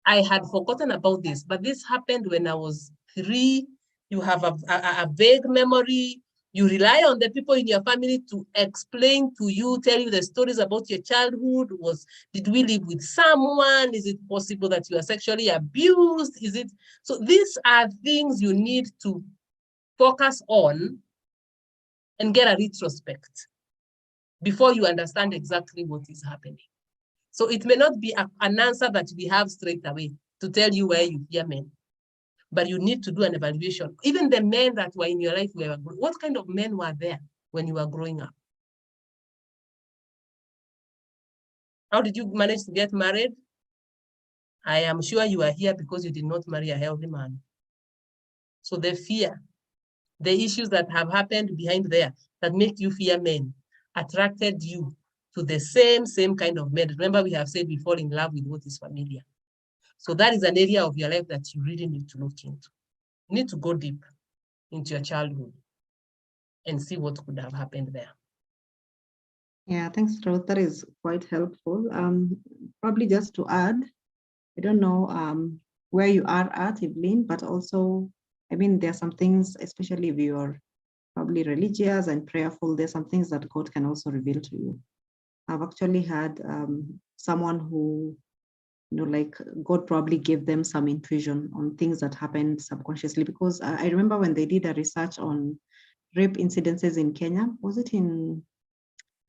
I had forgotten about this, but this happened when I was 3. You have a vague memory. You rely on the people in your family to explain to you, tell you the stories about your childhood. Did we live with someone? Is it possible that you are sexually abused? Is it? So these are things you need to focus on and get a retrospect before you understand exactly what is happening. So it may not be an answer that we have straight away to tell you where you fear men, but you need to do an evaluation. Even the men that were in your life, what kind of men were there when you were growing up? How did you manage to get married? I am sure you are here because you did not marry a healthy man. So the fear, the issues that have happened behind there that make you fear men attracted you to the same kind of men. Remember, we have said we fall in love with what is familiar. So that is an area of your life that you really need to look into. You need to go deep into your childhood and see what could have happened there. Yeah, thanks, Ruth. That is quite helpful. Probably just to add, I don't know where you are at, Evelyn, but also, I mean, there are some things, especially if you're probably religious and prayerful, there's some things that God can also reveal to you. I've actually had someone who, you know, like God probably gave them some intuition on things that happened subconsciously, because I remember when they did a research on rape incidences in Kenya, was it in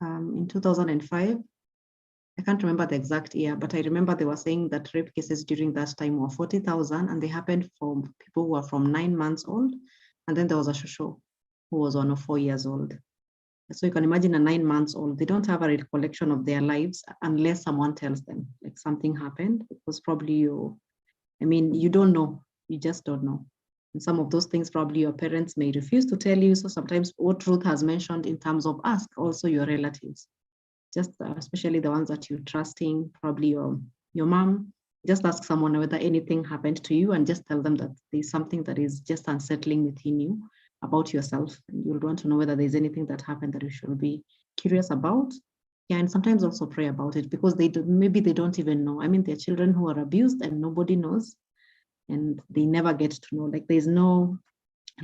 2005? I can't remember the exact year, but I remember they were saying that rape cases during that time were 40,000, and they happened for people who were from 9 months old. And then there was a shosho who was 1 or 4 years old. So you can imagine a 9 months old, they don't have a recollection of their lives unless someone tells them like something happened. It was probably you, I mean, you don't know, you just don't know. And some of those things probably your parents may refuse to tell you. So sometimes what Ruth has mentioned in terms of ask also your relatives, just especially the ones that you're trusting, probably your mom, just ask someone whether anything happened to you and just tell them that there's something that is just unsettling within you about yourself. And you'll want to know whether there's anything that happened that you should be curious about. Yeah, and sometimes also pray about it, because maybe they don't even know. I mean, there are children who are abused and nobody knows, and they never get to know. Like there's no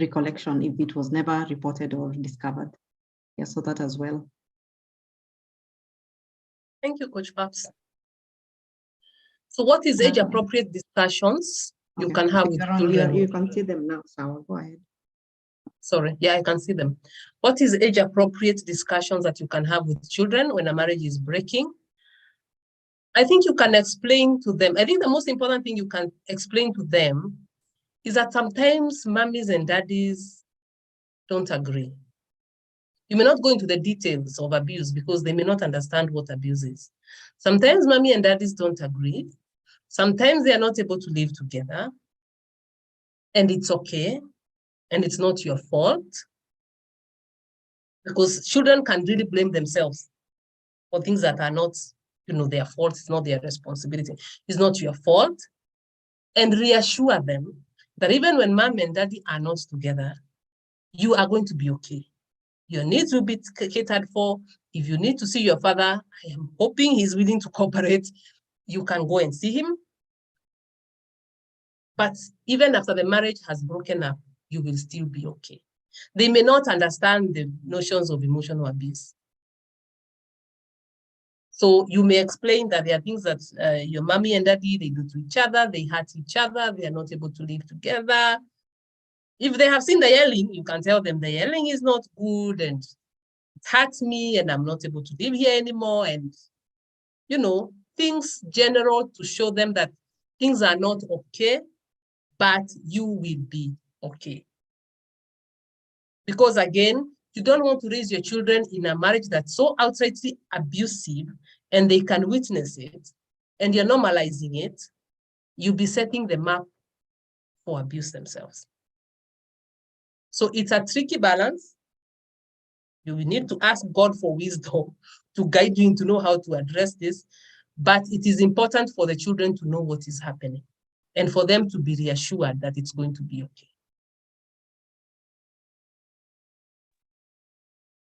recollection if it was never reported or discovered. Yeah, so that as well. Thank you, Coach Paps. So what is age-appropriate discussions you can have with children? You can see them now, Sawa, go ahead. Sorry, yeah, I can see them. What is age-appropriate discussions that you can have with children when a marriage is breaking? I think you can explain to them. I think the most important thing you can explain to them is that sometimes mommies and daddies don't agree. You may not go into the details of abuse because they may not understand what abuse is. Sometimes mommy and daddies don't agree. Sometimes they are not able to live together, and it's okay, and it's not your fault, because children can really blame themselves for things that are not, you know, their fault. It's not their responsibility. It's not your fault. And reassure them that even when mom and daddy are not together, you are going to be okay. Your needs will be catered for. If you need to see your father, I am hoping he's willing to cooperate. You can go and see him. But even after the marriage has broken up, you will still be okay. They may not understand the notions of emotional abuse. So you may explain that there are things that your mommy and daddy, they do to each other, they hurt each other, they are not able to live together. If they have seen the yelling, you can tell them the yelling is not good and it hurts me and I'm not able to live here anymore. And, you know, things general to show them that things are not okay, but you will be okay. Because again, you don't want to raise your children in a marriage that's so outrightly abusive and they can witness it and you're normalizing it, you'll be setting them up for abuse themselves. So it's a tricky balance. You will need to ask God for wisdom to guide you to know how to address this, but it is important for the children to know what is happening and for them to be reassured that it's going to be okay.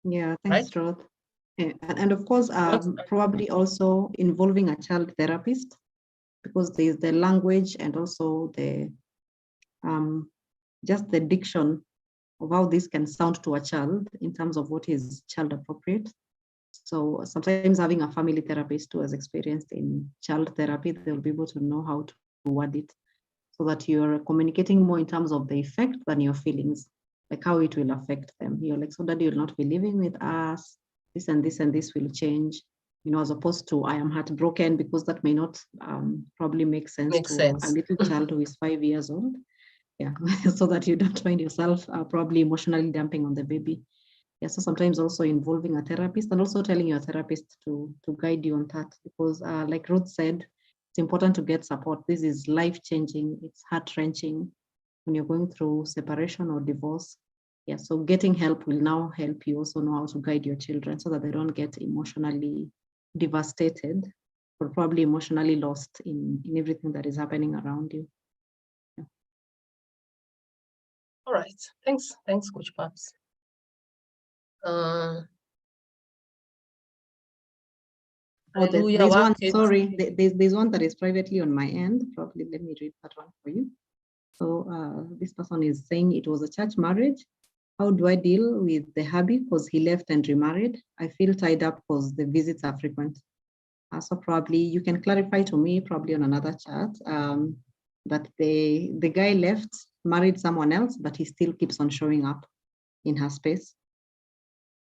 Yeah, thanks, right? Ruth. And of course, probably also involving a child therapist, because there's the language and also the just the diction of how this can sound to a child in terms of what is child appropriate. So sometimes having a family therapist who has experienced in child therapy, they'll be able to know how to word it so that you're communicating more in terms of the effect than your feelings, like how it will affect them. You're like, so daddy will not be living with us, this and this and this will change, you know, as opposed to I am heartbroken, because that may not probably make sense to a little child who is 5 years old. Yeah, so that you don't find yourself probably emotionally dumping on the baby. Yeah, so sometimes also involving a therapist and also telling your therapist to guide you on that, because like Ruth said, it's important to get support. This is life-changing, it's heart-wrenching when you're going through separation or divorce. Yeah, so getting help will now help you also know how to guide your children so that they don't get emotionally devastated or probably emotionally lost in everything that is happening around you. Yeah. All right, thanks, Coach Paps. There's one, sorry, there's one that is privately on my end. Probably let me read that one for you. So this person is saying it was a church marriage. How do I deal with the hubby because he left and remarried? I feel tied up because the visits are frequent. So probably you can clarify to me probably on another chat that the guy left, married someone else, but he still keeps on showing up in her space.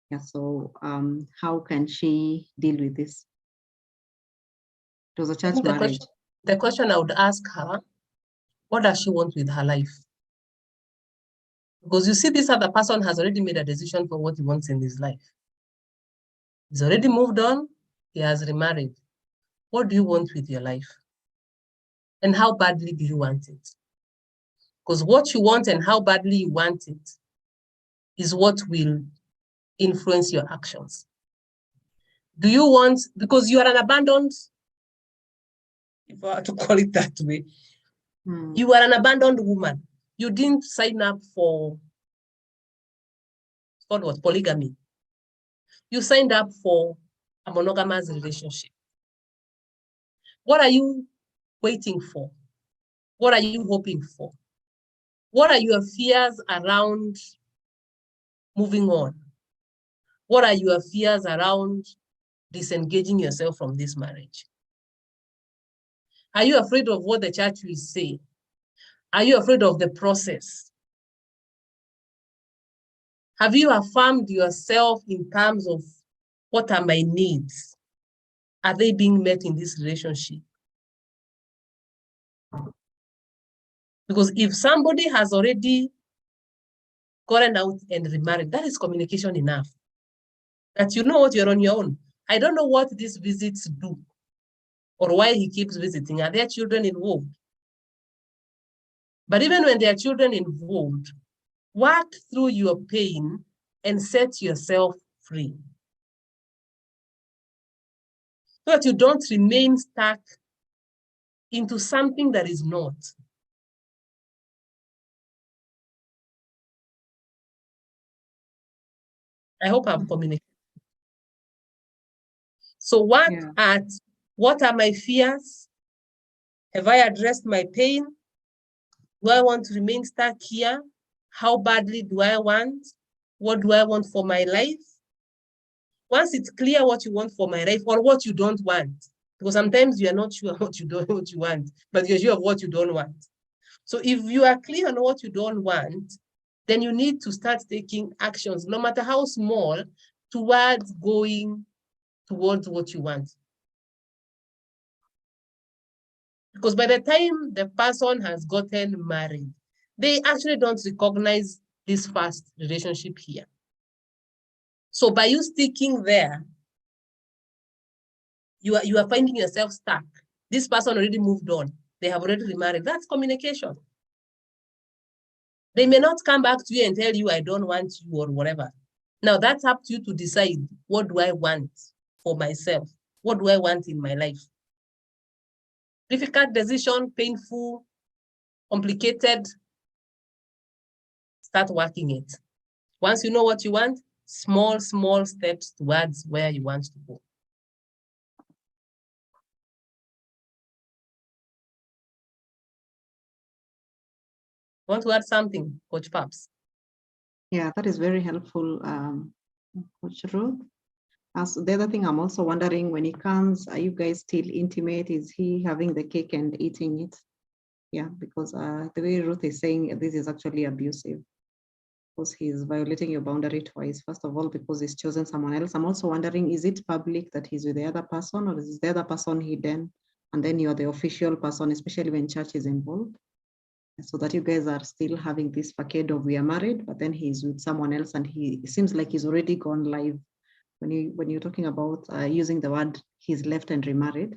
Yeah, so how can she deal with this? It was a church marriage. The question I would ask her, what does she want with her life? Because you see, this other person has already made a decision for what he wants in his life. He's already moved on, he has remarried. What do you want with your life? And how badly do you want it? Because what you want and how badly you want it is what will influence your actions. Do you want, because you are an abandoned, if I were to call it that way, you are an abandoned woman. You didn't sign up for what? Polygamy. You signed up for a monogamous relationship. What are you waiting for? What are you hoping for? What are your fears around moving on? What are your fears around disengaging yourself from this marriage? Are you afraid of what the church will say? Are you afraid of the process? Have you affirmed yourself in terms of what are my needs? Are they being met in this relationship? Because if somebody has already gotten out and remarried, that is communication enough. That you know what, you're on your own. I don't know what these visits do or why he keeps visiting. Are there children involved? But even when there are children involved, work through your pain and set yourself free. So that you don't remain stuck into something that is not. I hope I've communicated. So work at what are my fears? Have I addressed my pain? Do I want to remain stuck here? How badly do I want? What do I want for my life? Once it's clear what you want for my life or what you don't want, because sometimes you are not sure what you want, but you're sure of what you don't want. So if you are clear on what you don't want, then you need to start taking actions, no matter how small, towards going towards what you want. Because by the time the person has gotten married, they actually don't recognize this first relationship here. So by you sticking there, you are finding yourself stuck. This person already moved on. They have already remarried. That's communication. They may not come back to you and tell you, I don't want you or whatever. Now that's up to you to decide, what do I want for myself? What do I want in my life? Difficult decision, painful, complicated, start working it. Once you know what you want, small steps towards where you want to go. Want to add something, Coach Paps? Yeah, that is very helpful, Coach Ruth. So the other thing I'm also wondering, when he comes, are you guys still intimate? Is he having the cake and eating it? Yeah, because the way Ruth is saying, this is actually abusive, because he's violating your boundary twice. First of all, because he's chosen someone else. I'm also wondering, is it public that he's with the other person, or is the other person hidden? And then you're the official person, especially when church is involved. So that you guys are still having this facade of we are married, but then he's with someone else, and it seems like he's already gone live. When you're talking about using the word he's left and remarried,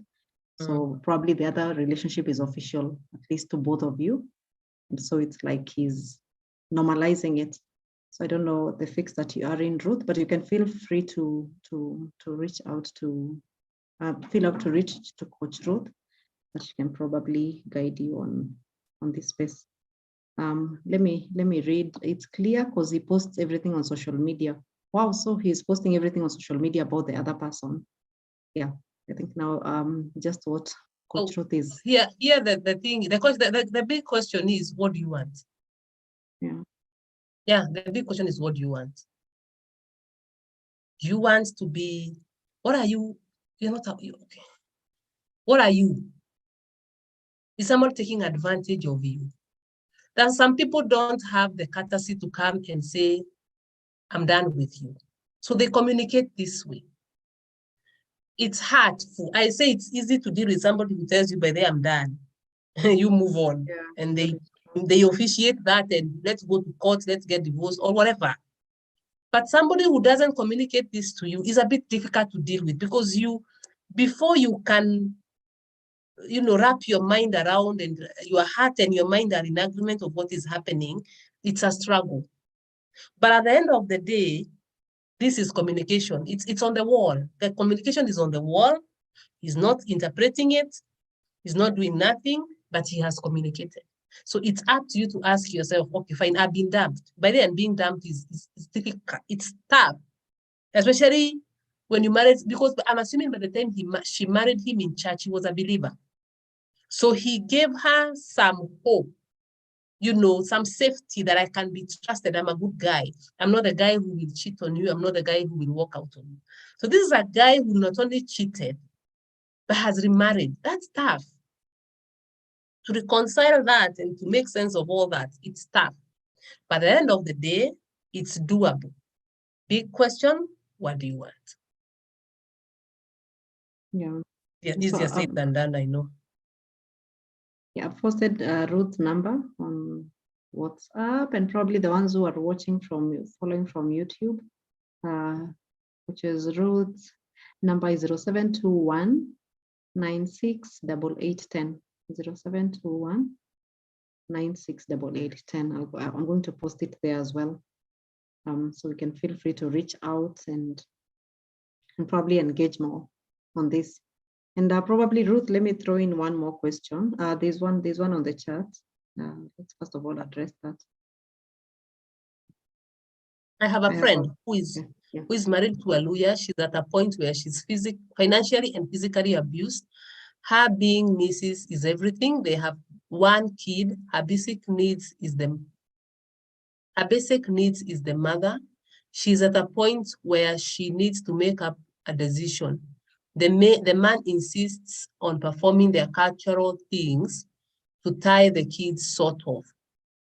so probably the other relationship is official, at least to both of you. And so it's like he's normalizing it. So I don't know the fix that you are in, Ruth, but you can feel free to reach out to reach to Coach Ruth, that she can probably guide you on this space. Let me read. It's clear because he posts everything on social media. Wow, so he's posting everything on social media about the other person. Yeah, I think now just what Coach Ruth is. Here the big question is, what do you want? Yeah, the big question is, what do you want? Do you want to be, what are you? You're not, okay. What are you? Is someone taking advantage of you? Then some people don't have the courtesy to come and say, I'm done with you. So they communicate this way. It's hurtful. I say it's easy to deal with somebody who tells you, by the I'm done. You move on. Yeah. And they officiate that, and let's go to court, let's get divorced or whatever. But somebody who doesn't communicate this to you is a bit difficult to deal with, because before you can, wrap your mind around, and your heart and your mind are in agreement of what is happening, it's a struggle. But at the end of the day, this is communication. It's on the wall. The communication is on the wall. He's not interpreting it. He's not doing nothing, but he has communicated. So it's up to you to ask yourself, okay, fine, I've been dumped. By then, being dumped is difficult. It's tough, especially when you married, because I'm assuming by the time she married him in church, he was a believer. So he gave her some hope, some safety, that I can be trusted. I'm a good guy. I'm not a guy who will cheat on you. I'm not a guy who will walk out on you. So this is a guy who not only cheated, but has remarried. That's tough. To reconcile that and to make sense of all that, it's tough. But at the end of the day, it's doable. Big question, what do you want? Yeah. Yeah, easier said than done, I know. Yeah, I've posted Ruth's number on WhatsApp, and probably the ones who are watching following from YouTube, which is Ruth's number is 0721 968810. 0721 968810. I'm going to post it there as well, so we can feel free to reach out and probably engage more on this. And probably, Ruth, let me throw in one more question. There's one on the chat. Let's first of all address that. I have a friend who is married to a lawyer. She's at a point where she's financially and physically abused. Her being Mrs. is everything. They have one kid. Her basic needs is the mother. she's at a point where she needs to make up a decision. The man insists on performing their cultural things to tie the kids sort of.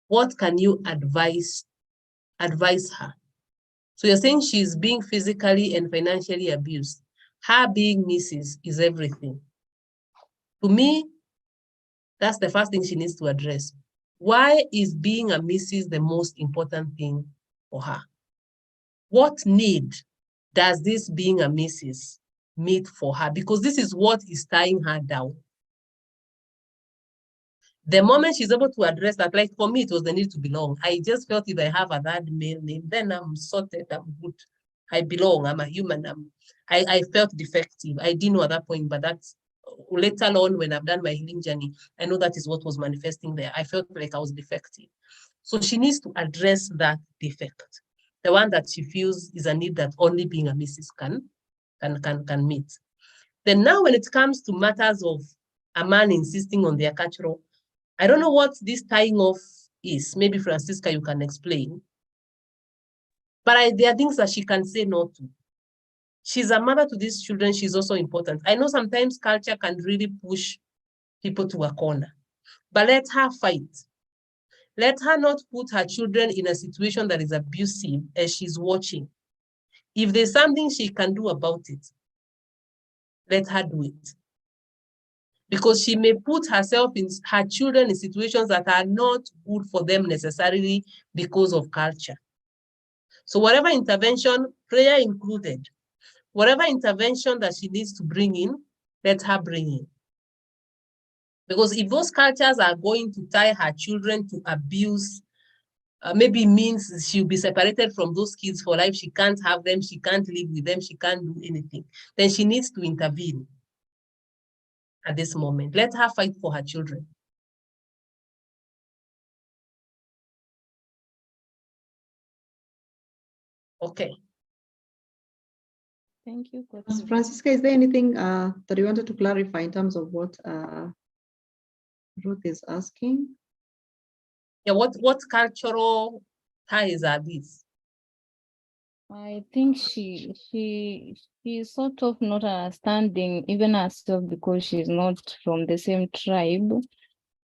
What can you advise her? So you're saying she's being physically and financially abused. Her being Mrs. is everything. To me, that's the first thing she needs to address. Why is being a Mrs. the most important thing for her? What need does this being a Mrs. meet for her? Because this is what is tying her down. The moment she's able to address that, like for me, it was the need to belong. I just felt if I have a that male name, then I'm sorted, I'm good. I belong, I'm a human. I felt defective. I didn't know at that point, but that's later on when I've done my healing journey, I know that is what was manifesting there. I felt like I was defective. So she needs to address that defect, the one that she feels is a need that only being a Mrs. can meet. Then now when it comes to matters of a man insisting on their cultural, I don't know what this tying off is. Maybe Francisca, you can explain. But there are things that she can say no to. She's a mother to these children. She's also important. I know sometimes culture can really push people to a corner, but let her fight. Let her not put her children in a situation that is abusive as she's watching. If there's something she can do about it, let her do it. Because she may put herself in her children in situations that are not good for them necessarily because of culture. So whatever intervention, prayer included, whatever intervention that she needs to bring in, let her bring in. Because if those cultures are going to tie her children to abuse, maybe means she'll be separated from those kids for life, she can't have them, she can't live with them, she can't do anything, then she needs to intervene at this moment. Let her fight for her children. Okay. Thank you, Coach. Francisca, is there anything that you wanted to clarify in terms of what Ruth is asking? Yeah, what cultural ties are these? I think she's sort of not understanding even herself because she's not from the same tribe.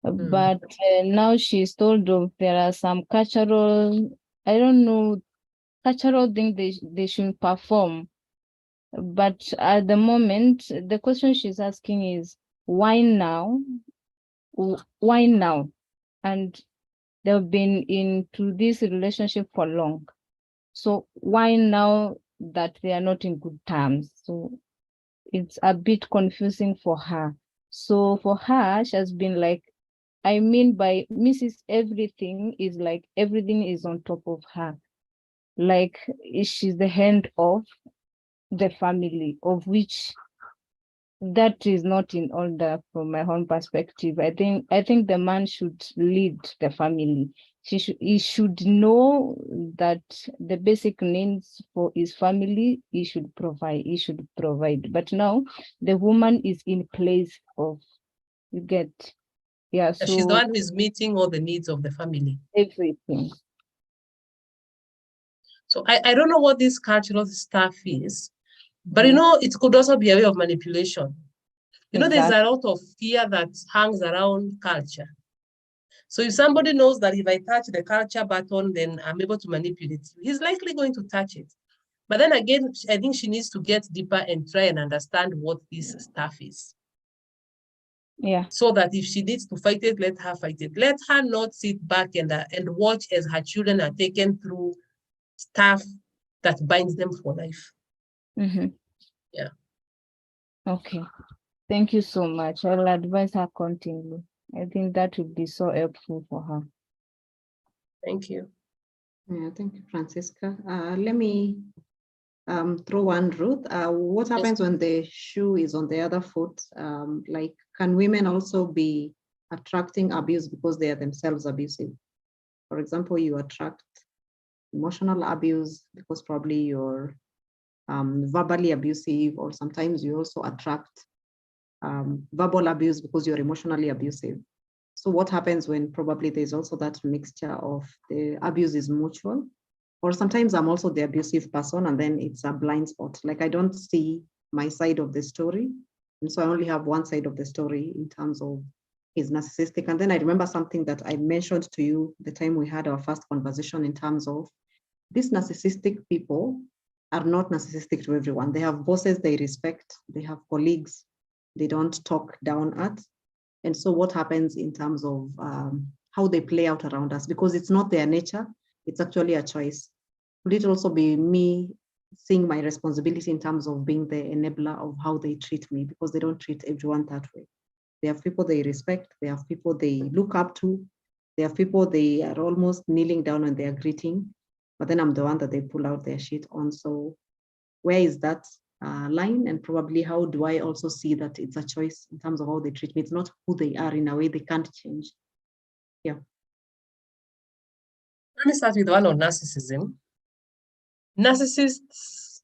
But now she's told of there are some cultural, I don't know, cultural things they should perform. But at the moment, the question she's asking is, why now? Why now? And they've been into this relationship for long. So why now that they are not in good terms? So it's a bit confusing for her. So for her, she has been like, I mean by Mrs. Everything is like everything is on top of her. Like she's the hand of the family, of which that is not in order from my own perspective. I think the man should lead the family. He should know that the basic needs for his family he should provide. But now the woman is in place of, you get, yeah. So she's the one who is meeting all the needs of the family. Everything. So I don't know what this cultural stuff is, but you know, it could also be a way of manipulation. You know, there's a lot of fear that hangs around culture. So if somebody knows that if I touch the culture button, then I'm able to manipulate you, he's likely going to touch it. But then again, I think she needs to get deeper and try and understand what this stuff is. Yeah. So that if she needs to fight it, let her fight it. Let her not sit back and watch as her children are taken through stuff that binds them for life. Mm-hmm. Yeah. Okay. Thank you so much. I'll advise her continue. I think that would be so helpful for her. Thank you. Yeah, thank you, Francisca. Let me throw one, Ruth. What happens when the shoe is on the other foot? Like, can women also be attracting abuse because they are themselves abusive? For example, you attract emotional abuse because probably you're verbally abusive, or sometimes you also attract verbal abuse because you're emotionally abusive. So what happens when probably there's also that mixture of the abuse is mutual? Or sometimes I'm also the abusive person, and then it's a blind spot. Like I don't see my side of the story. And so I only have one side of the story in terms of he's narcissistic. And then I remember something that I mentioned to you the time we had our first conversation in terms of these narcissistic people are not narcissistic to everyone. They have bosses they respect, they have colleagues they don't talk down at. And so what happens in terms of how they play out around us, because it's not their nature, it's actually a choice. Would it also be me seeing my responsibility in terms of being the enabler of how they treat me, because they don't treat everyone that way. They have people they respect, they have people they look up to, they have people they are almost kneeling down when they are greeting, but then I'm the one that they pull out their shit on. So where is that line? And probably how do I also see that it's a choice in terms of how they treat me? It's not who they are in a way they can't change. Yeah. Let me start with one on narcissism. Narcissists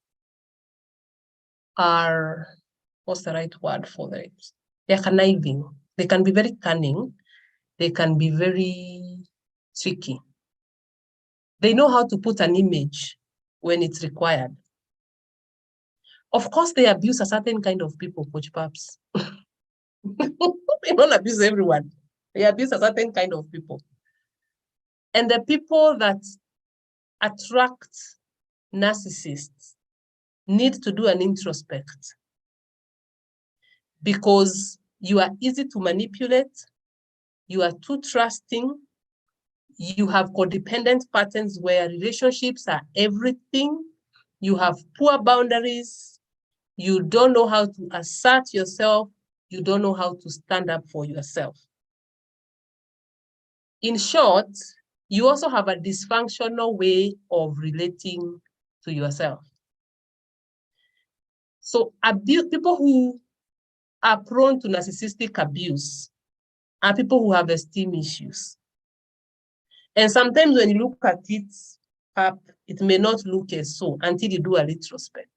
are, what's the right word for it? They're conniving. They can be very cunning. They can be very tricky. They know how to put an image when it's required. Of course, they abuse a certain kind of people, Coach Paps. They don't abuse everyone. They abuse a certain kind of people. And the people that attract narcissists need to do an introspect, because you are easy to manipulate, you are too trusting, you have codependent patterns where relationships are everything, you have poor boundaries, you don't know how to assert yourself, you don't know how to stand up for yourself. In short, you also have a dysfunctional way of relating to yourself. So people who are prone to narcissistic abuse are people who have esteem issues. And sometimes when you look at it up, it may not look as so until you do a retrospect.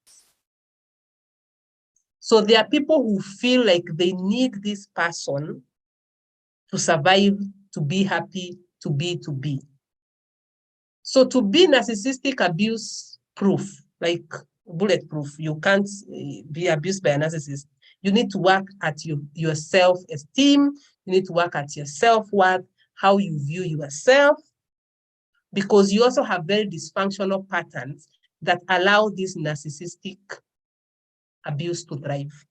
So there are people who feel like they need this person to survive, to be happy, to be. So to be narcissistic abuse proof, like bulletproof, you can't be abused by a narcissist. You need to work at your self-esteem. You need to work at your self-worth, how you view yourself, because you also have very dysfunctional patterns that allow this narcissistic abuse to thrive.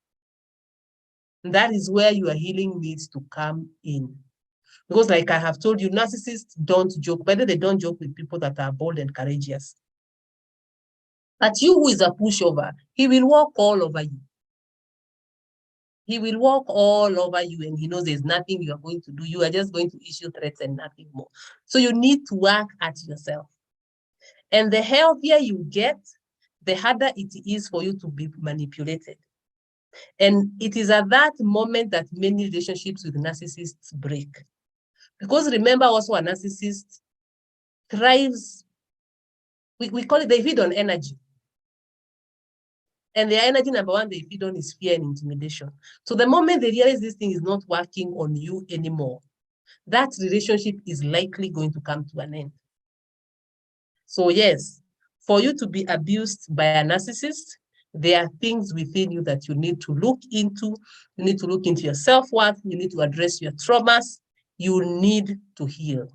And that is where your healing needs to come in. Because like I have told you, narcissists don't joke, whether they don't joke with people that are bold and courageous. But you who is a pushover, he will walk all over you. He will walk all over you, and he knows there's nothing you are going to do. You are just going to issue threats and nothing more. So you need to work at yourself. And the healthier you get, the harder it is for you to be manipulated. And it is at that moment that many relationships with narcissists break. Because remember also, a narcissist thrives, we call it, they feed on energy. And their energy, number one, they feed on is fear and intimidation. So the moment they realize this thing is not working on you anymore, that relationship is likely going to come to an end. So yes, for you to be abused by a narcissist, there are things within you that you need to look into. You need to look into your self-worth. You need to address your traumas. You need to heal.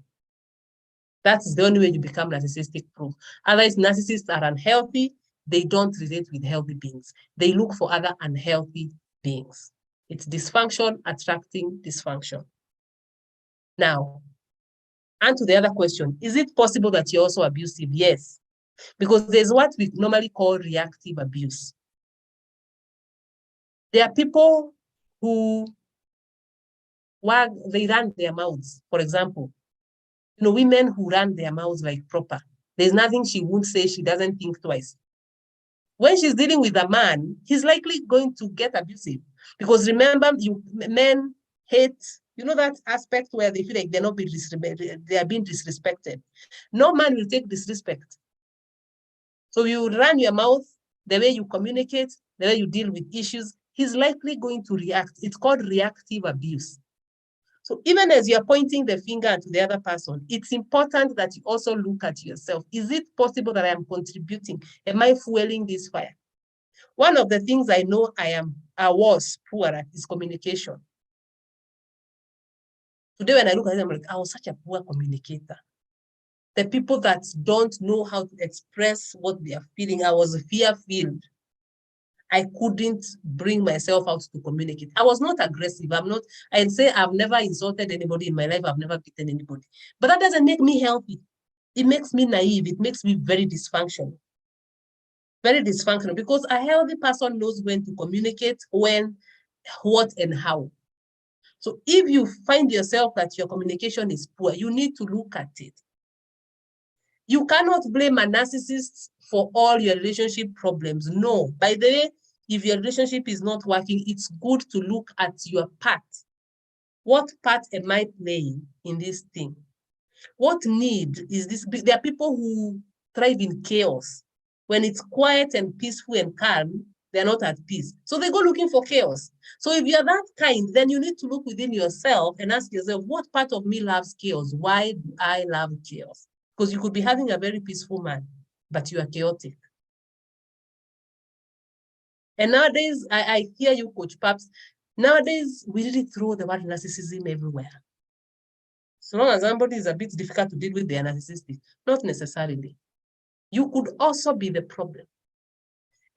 That's the only way you become narcissistic proof. Otherwise, narcissists are unhealthy. They don't relate with healthy beings. They look for other unhealthy beings. It's dysfunction attracting dysfunction. Now, and to the other question, is it possible that you're also abusive? Yes, because there's what we normally call reactive abuse. There are people who they run their mouths. For example, women who run their mouths like proper. There's nothing she won't say, she doesn't think twice. When she's dealing with a man, he's likely going to get abusive. Because remember, men hate, that aspect where they feel like they're not being disrespected, they are being disrespected. No man will take disrespect. So you run your mouth, the way you communicate, the way you deal with issues, he's likely going to react. It's called reactive abuse. So even as you're pointing the finger to the other person, it's important that you also look at yourself. Is it possible that I am contributing? Am I fueling this fire? One of the things I know I was poor at is communication. Today, when I look at it, I'm like, I was such a poor communicator. The people that don't know how to express what they are feeling, I was fear-filled. I couldn't bring myself out to communicate. I was not aggressive. I'd say I've never insulted anybody in my life. I've never beaten anybody. But that doesn't make me healthy. It makes me naive. It makes me very dysfunctional. Very dysfunctional, because a healthy person knows when to communicate, when, what, and how. So if you find yourself that your communication is poor, you need to look at it. You cannot blame a narcissist for all your relationship problems. No. By the way, if your relationship is not working, it's good to look at your part. What part am I playing in this thing? What need is this? There are people who thrive in chaos. When it's quiet and peaceful and calm, they're not at peace. So they go looking for chaos. So if you're that kind, then you need to look within yourself and ask yourself, what part of me loves chaos? Why do I love chaos? Because you could be having a very peaceful man, but you are chaotic. And nowadays, I hear you, Coach Paps, nowadays, we really throw the word narcissism everywhere. So long as somebody is a bit difficult to deal with, they are narcissistic. Not necessarily. You could also be the problem.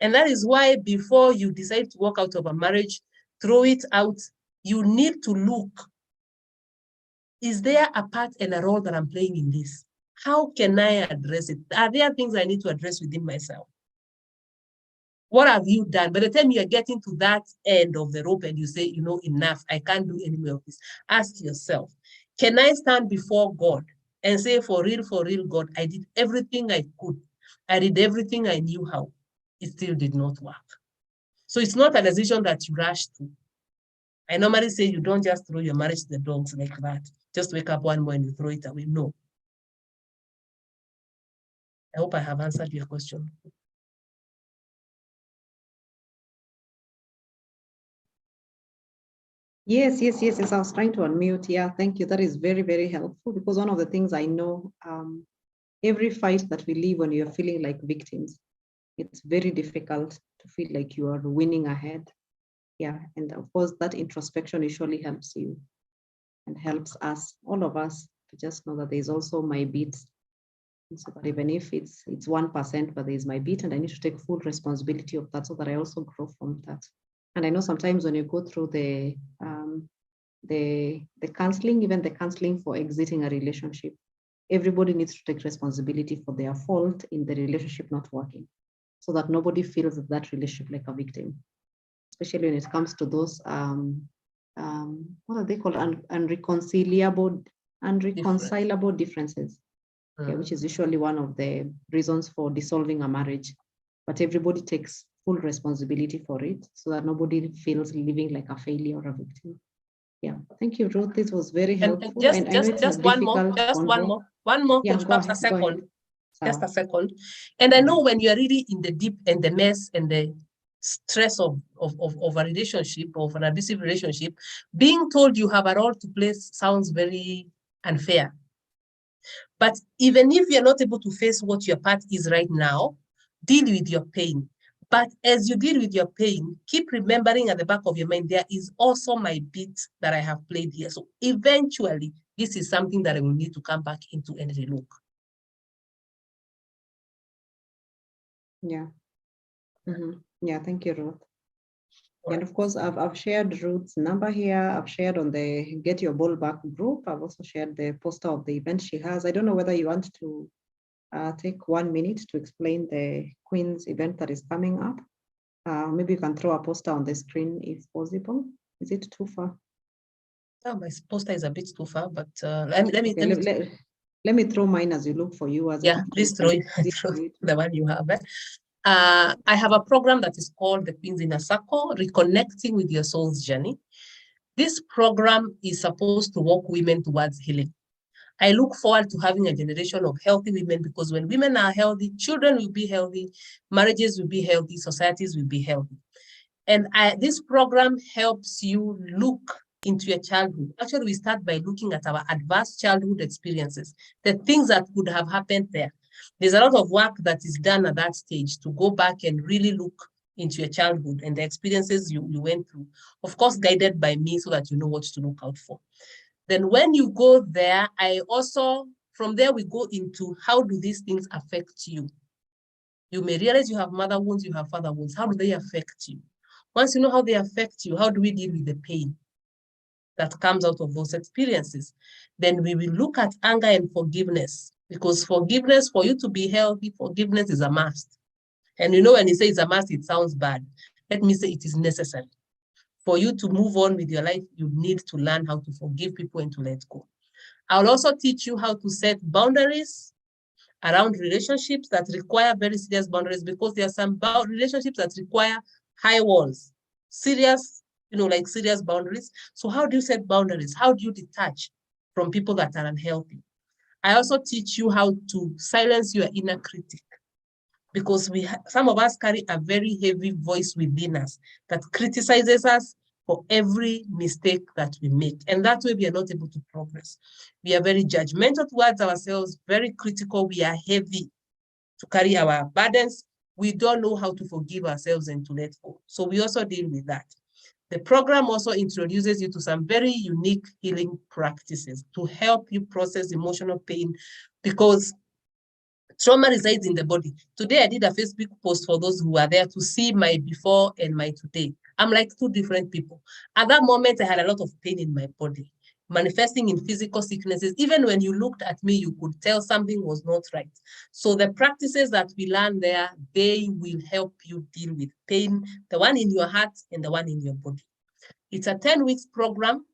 And that is why before you decide to walk out of a marriage, throw it out, you need to look. Is there a part and a role that I'm playing in this? How can I address it? Are there things I need to address within myself? What have you done? By the time you're getting to that end of the rope and you say, you know, enough, I can't do any more of this, ask yourself, can I stand before God and say, for real, God, I did everything I could. I did everything I knew how. It still did not work. So it's not a decision that you rush to. I normally say you don't just throw your marriage to the dogs like that. Just wake up one morning and you throw it away. No. I hope I have answered your question. Yes. I was trying to unmute. Yeah, thank you. That is very, very helpful, because one of the things I know, every fight that we live when you're feeling like victims, it's very difficult to feel like you are winning ahead. Yeah, and of course, that introspection usually helps you and helps us, all of us, to just know that there's also my beat. So that even if it's 1%, but there's my beat, and I need to take full responsibility of that so that I also grow from that. And I know sometimes when you go through the counseling, even the counseling for exiting a relationship, everybody needs to take responsibility for their fault in the relationship not working, so that nobody feels that relationship like a victim, especially when it comes to those, what are they called? Unreconcilable differences, which is usually one of the reasons for dissolving a marriage. But everybody takes full responsibility for it, so that nobody feels living like a failure or a victim. Yeah, thank you, Ruth. This was very helpful. Just one more. Yeah, Coach Paps, a second. Just a second. And I know when you're really in the deep and the mess and the stress of a relationship, of an abusive relationship, being told you have a role to play sounds very unfair. But even if you're not able to face what your part is right now, deal with your pain. But as you deal with your pain, keep remembering at the back of your mind, there is also my beat that I have played here. So eventually, this is something that I will need to come back into and relook. Yeah. Yeah, thank you, Ruth. Right. And of course, I've shared Ruth's number here. I've shared on the Get Your Ball Back group. I've also shared the poster of the event she has. I don't know whether you want to take 1 minute to explain the Queen's event that is coming up. Maybe you can throw a poster on the screen if possible. Is it too far? Oh, my poster is a bit too far, but let me throw mine as you look for you. Please throw it. The one you have. I have a program that is called the Queens Inner Circle, Reconnecting with Your Soul's Journey. This program is supposed to walk women towards healing. I look forward to having a generation of healthy women, because when women are healthy, children will be healthy, marriages will be healthy, societies will be healthy. And this program helps you look into your childhood. Actually, we start by looking at our adverse childhood experiences, the things that could have happened there. There's a lot of work that is done at that stage to go back and really look into your childhood and the experiences you went through, of course, guided by me so that you know what to look out for. Then when you go there, from there, we go into how do these things affect you? You may realize you have mother wounds, you have father wounds. How do they affect you? Once you know how they affect you, how do we deal with the pain that comes out of those experiences? Then we will look at anger and forgiveness, because forgiveness, for you to be healthy, forgiveness is a must. And you know, when you say it's a must, it sounds bad. Let me say it is necessary. For you to move on with your life, you need to learn how to forgive people and to let go. I'll also teach you how to set boundaries around relationships that require very serious boundaries, because there are some relationships that require high walls, serious, like serious boundaries. So how do you set boundaries? How do you detach from people that are unhealthy? I also teach you how to silence your inner critic, because some of us carry a very heavy voice within us that criticizes us for every mistake that we make. And that way we are not able to progress. We are very judgmental towards ourselves, very critical. We are heavy to carry our burdens. We don't know how to forgive ourselves and to let go. So we also deal with that. The program also introduces you to some very unique healing practices to help you process emotional pain, because trauma resides in the body. Today, I did a Facebook post for those who are there to see my before and my today. I'm like two different people. At that moment, I had a lot of pain in my body, manifesting in physical sicknesses. Even when you looked at me, you could tell something was not right. So the practices that we learn there, they will help you deal with pain, the one in your heart and the one in your body. It's a 10 weeks program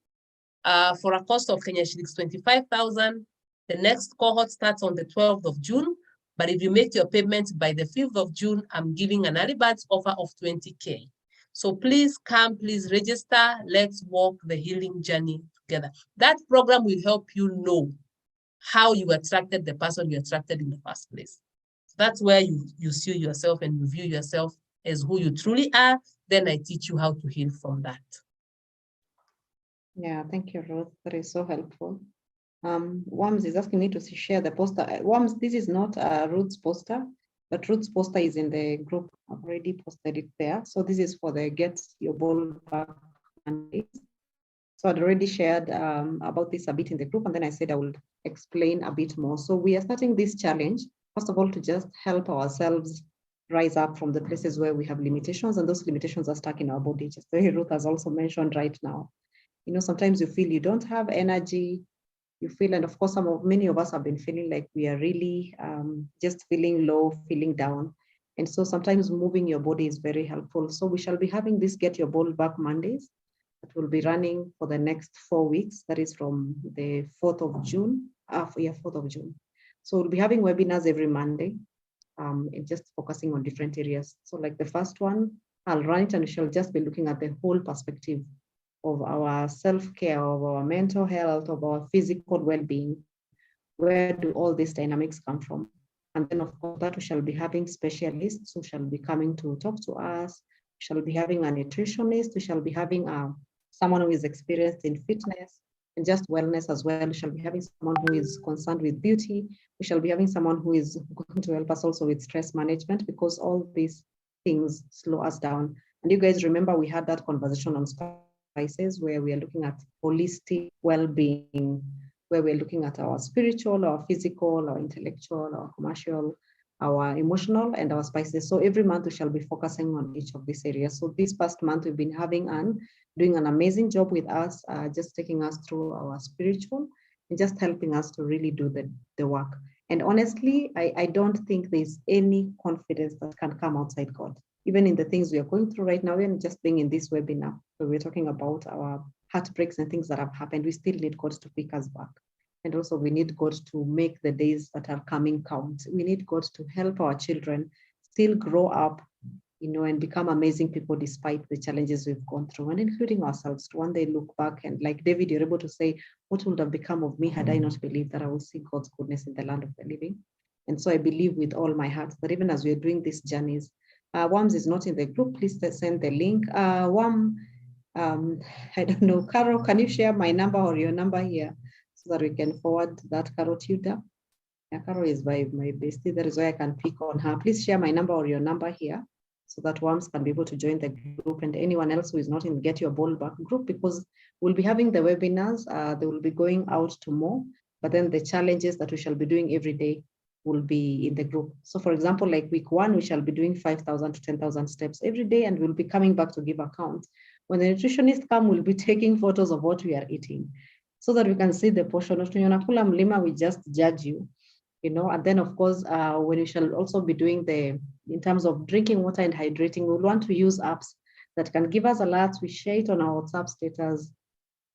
for a cost of Kenya shillings 25,000. The next cohort starts on the 12th of June. But if you make your payment by the 5th of June, I'm giving an early bird offer of 20K. So please come, please register. Let's walk the healing journey together. That program will help you know how you attracted the person you attracted in the first place. That's where you see yourself and you view yourself as who you truly are. Then I teach you how to heal from that. Yeah, thank you, Ruth. That is so helpful. Wams is asking me to share the poster. Wams, this is not Ruth's poster, but Ruth's poster is in the group. I've already posted it there. So this is for the Get Your Ball Back Mondays. So I'd already shared about this a bit in the group, and then I said I will explain a bit more. So we are starting this challenge, first of all, to just help ourselves rise up from the places where we have limitations, and those limitations are stuck in our body, just the way Ruth has also mentioned right now. Sometimes you feel you don't have energy, you feel, and of course, many of us have been feeling like we are really just feeling low, feeling down. And so sometimes moving your body is very helpful. So we shall be having this Get Your Ball Back Mondays that will be running for the next 4 weeks. That is from the 4th of June. 4th of June. So we'll be having webinars every Monday and just focusing on different areas. So like the first one, I'll run it and we shall just be looking at the whole perspective of our self-care, of our mental health, of our physical well-being. Where do all these dynamics come from? And then of course that we shall be having specialists who shall be coming to talk to us. We shall be having a nutritionist. We shall be having someone who is experienced in fitness and just wellness as well. We shall be having someone who is concerned with beauty. We shall be having someone who is going to help us also with stress management, because all these things slow us down. And you guys remember we had that conversation on spices where we are looking at holistic well-being, where we're looking at our spiritual, our physical, our intellectual, our commercial, our emotional, and our spices. So every month we shall be focusing on each of these areas. So this past month we've been having doing an amazing job with us, just taking us through our spiritual and just helping us to really do the work. And honestly, I don't think there's any confidence that can come outside God. Even in the things we are going through right now, and just being in this webinar, where we're talking about our heartbreaks and things that have happened, we still need God to pick us back. And also we need God to make the days that are coming count. We need God to help our children still grow up, and become amazing people despite the challenges we've gone through, and including ourselves. One day look back and, like David, you're able to say, what would have become of me had I not believed that I will see God's goodness in the land of the living? And so I believe with all my heart that even as we're doing these journeys, WAMS is not in the group, please send the link. I don't know, Carol, can you share my number or your number here so that we can forward that Carol tutor? Yeah, Carol is my bestie. That is why I can pick on her. Please share my number or your number here so that WAMS can be able to join the group, and anyone else who is not in Get Your Ball Back group, because we'll be having the webinars. They will be going out to more, but then the challenges that we shall be doing every day will be in the group. So for example, like week 1, we shall be doing 5,000 to 10,000 steps every day, and we'll be coming back to give accounts. When the nutritionists come, we'll be taking photos of what we are eating so that we can see the portion. We just judge you. And then of course, when we shall also be doing in terms of drinking water and hydrating, we'll want to use apps that can give us alerts. We share it on our WhatsApp status,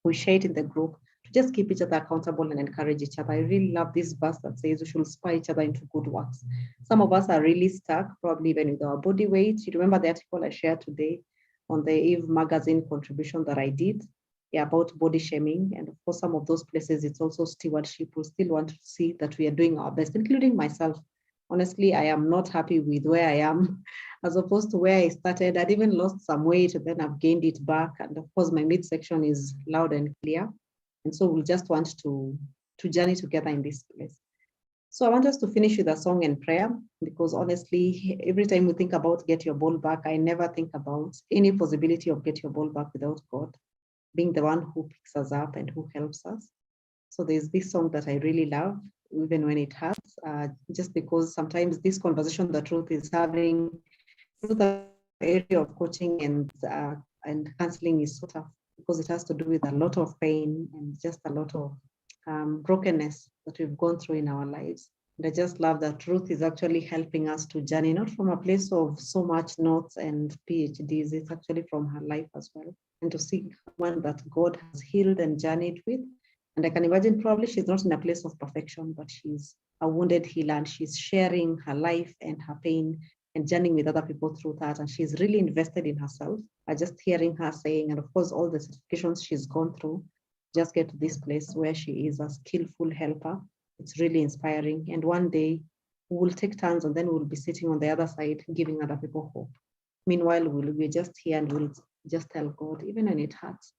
we share it in the group to just keep each other accountable and encourage each other. I really love this verse that says we should inspire each other into good works. Some of us are really stuck, probably even with our body weight. You remember the article I shared today on the Eve magazine contribution that I did? Yeah, about body shaming. And of course, some of those places, it's also stewardship. We still want to see that we are doing our best, including myself. Honestly, I am not happy with where I am as opposed to where I started. I'd even lost some weight, and then I've gained it back. And of course, my midsection is loud and clear. And so we'll just want to journey together in this place. So I want us to finish with a song and prayer, because honestly, every time we think about Get Your Ball Back, I never think about any possibility of Get Your Ball Back without God being the one who picks us up and who helps us. So there's this song that I really love, even when it hurts, just because sometimes this conversation the truth is having, the area of coaching and counseling is so tough, because it has to do with a lot of pain and just a lot of brokenness that we've gone through in our lives. And I just love that Truth is actually helping us to journey, not from a place of so much notes and PhDs, it's actually from her life as well. And to see one that God has healed and journeyed with. And I can imagine probably she's not in a place of perfection, but she's a wounded healer, and she's sharing her life and her pain and journeying with other people through that. And she's really invested in herself. I just hearing her saying, and of course, all the certifications she's gone through, just get to this place where she is a skillful helper. It's really inspiring. And one day we will take turns, and then we'll be sitting on the other side, giving other people hope. Meanwhile, we're just here and we'll just tell God, even when it hurts,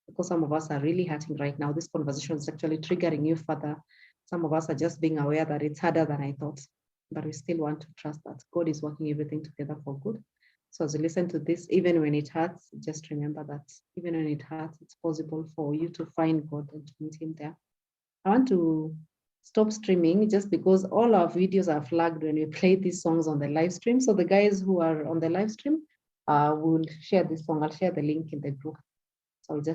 because some of us are really hurting right now. This conversation is actually triggering you further. Some of us are just being aware that it's harder than I thought, but we still want to trust that God is working everything together for good. So as you listen to this, even when it hurts, just remember that even when it hurts, it's possible for you to find God and to meet him there. I want to stop streaming just because all our videos are flagged when we play these songs on the live stream. So the guys who are on the live stream will share this song. I'll share the link in the group. So I'll just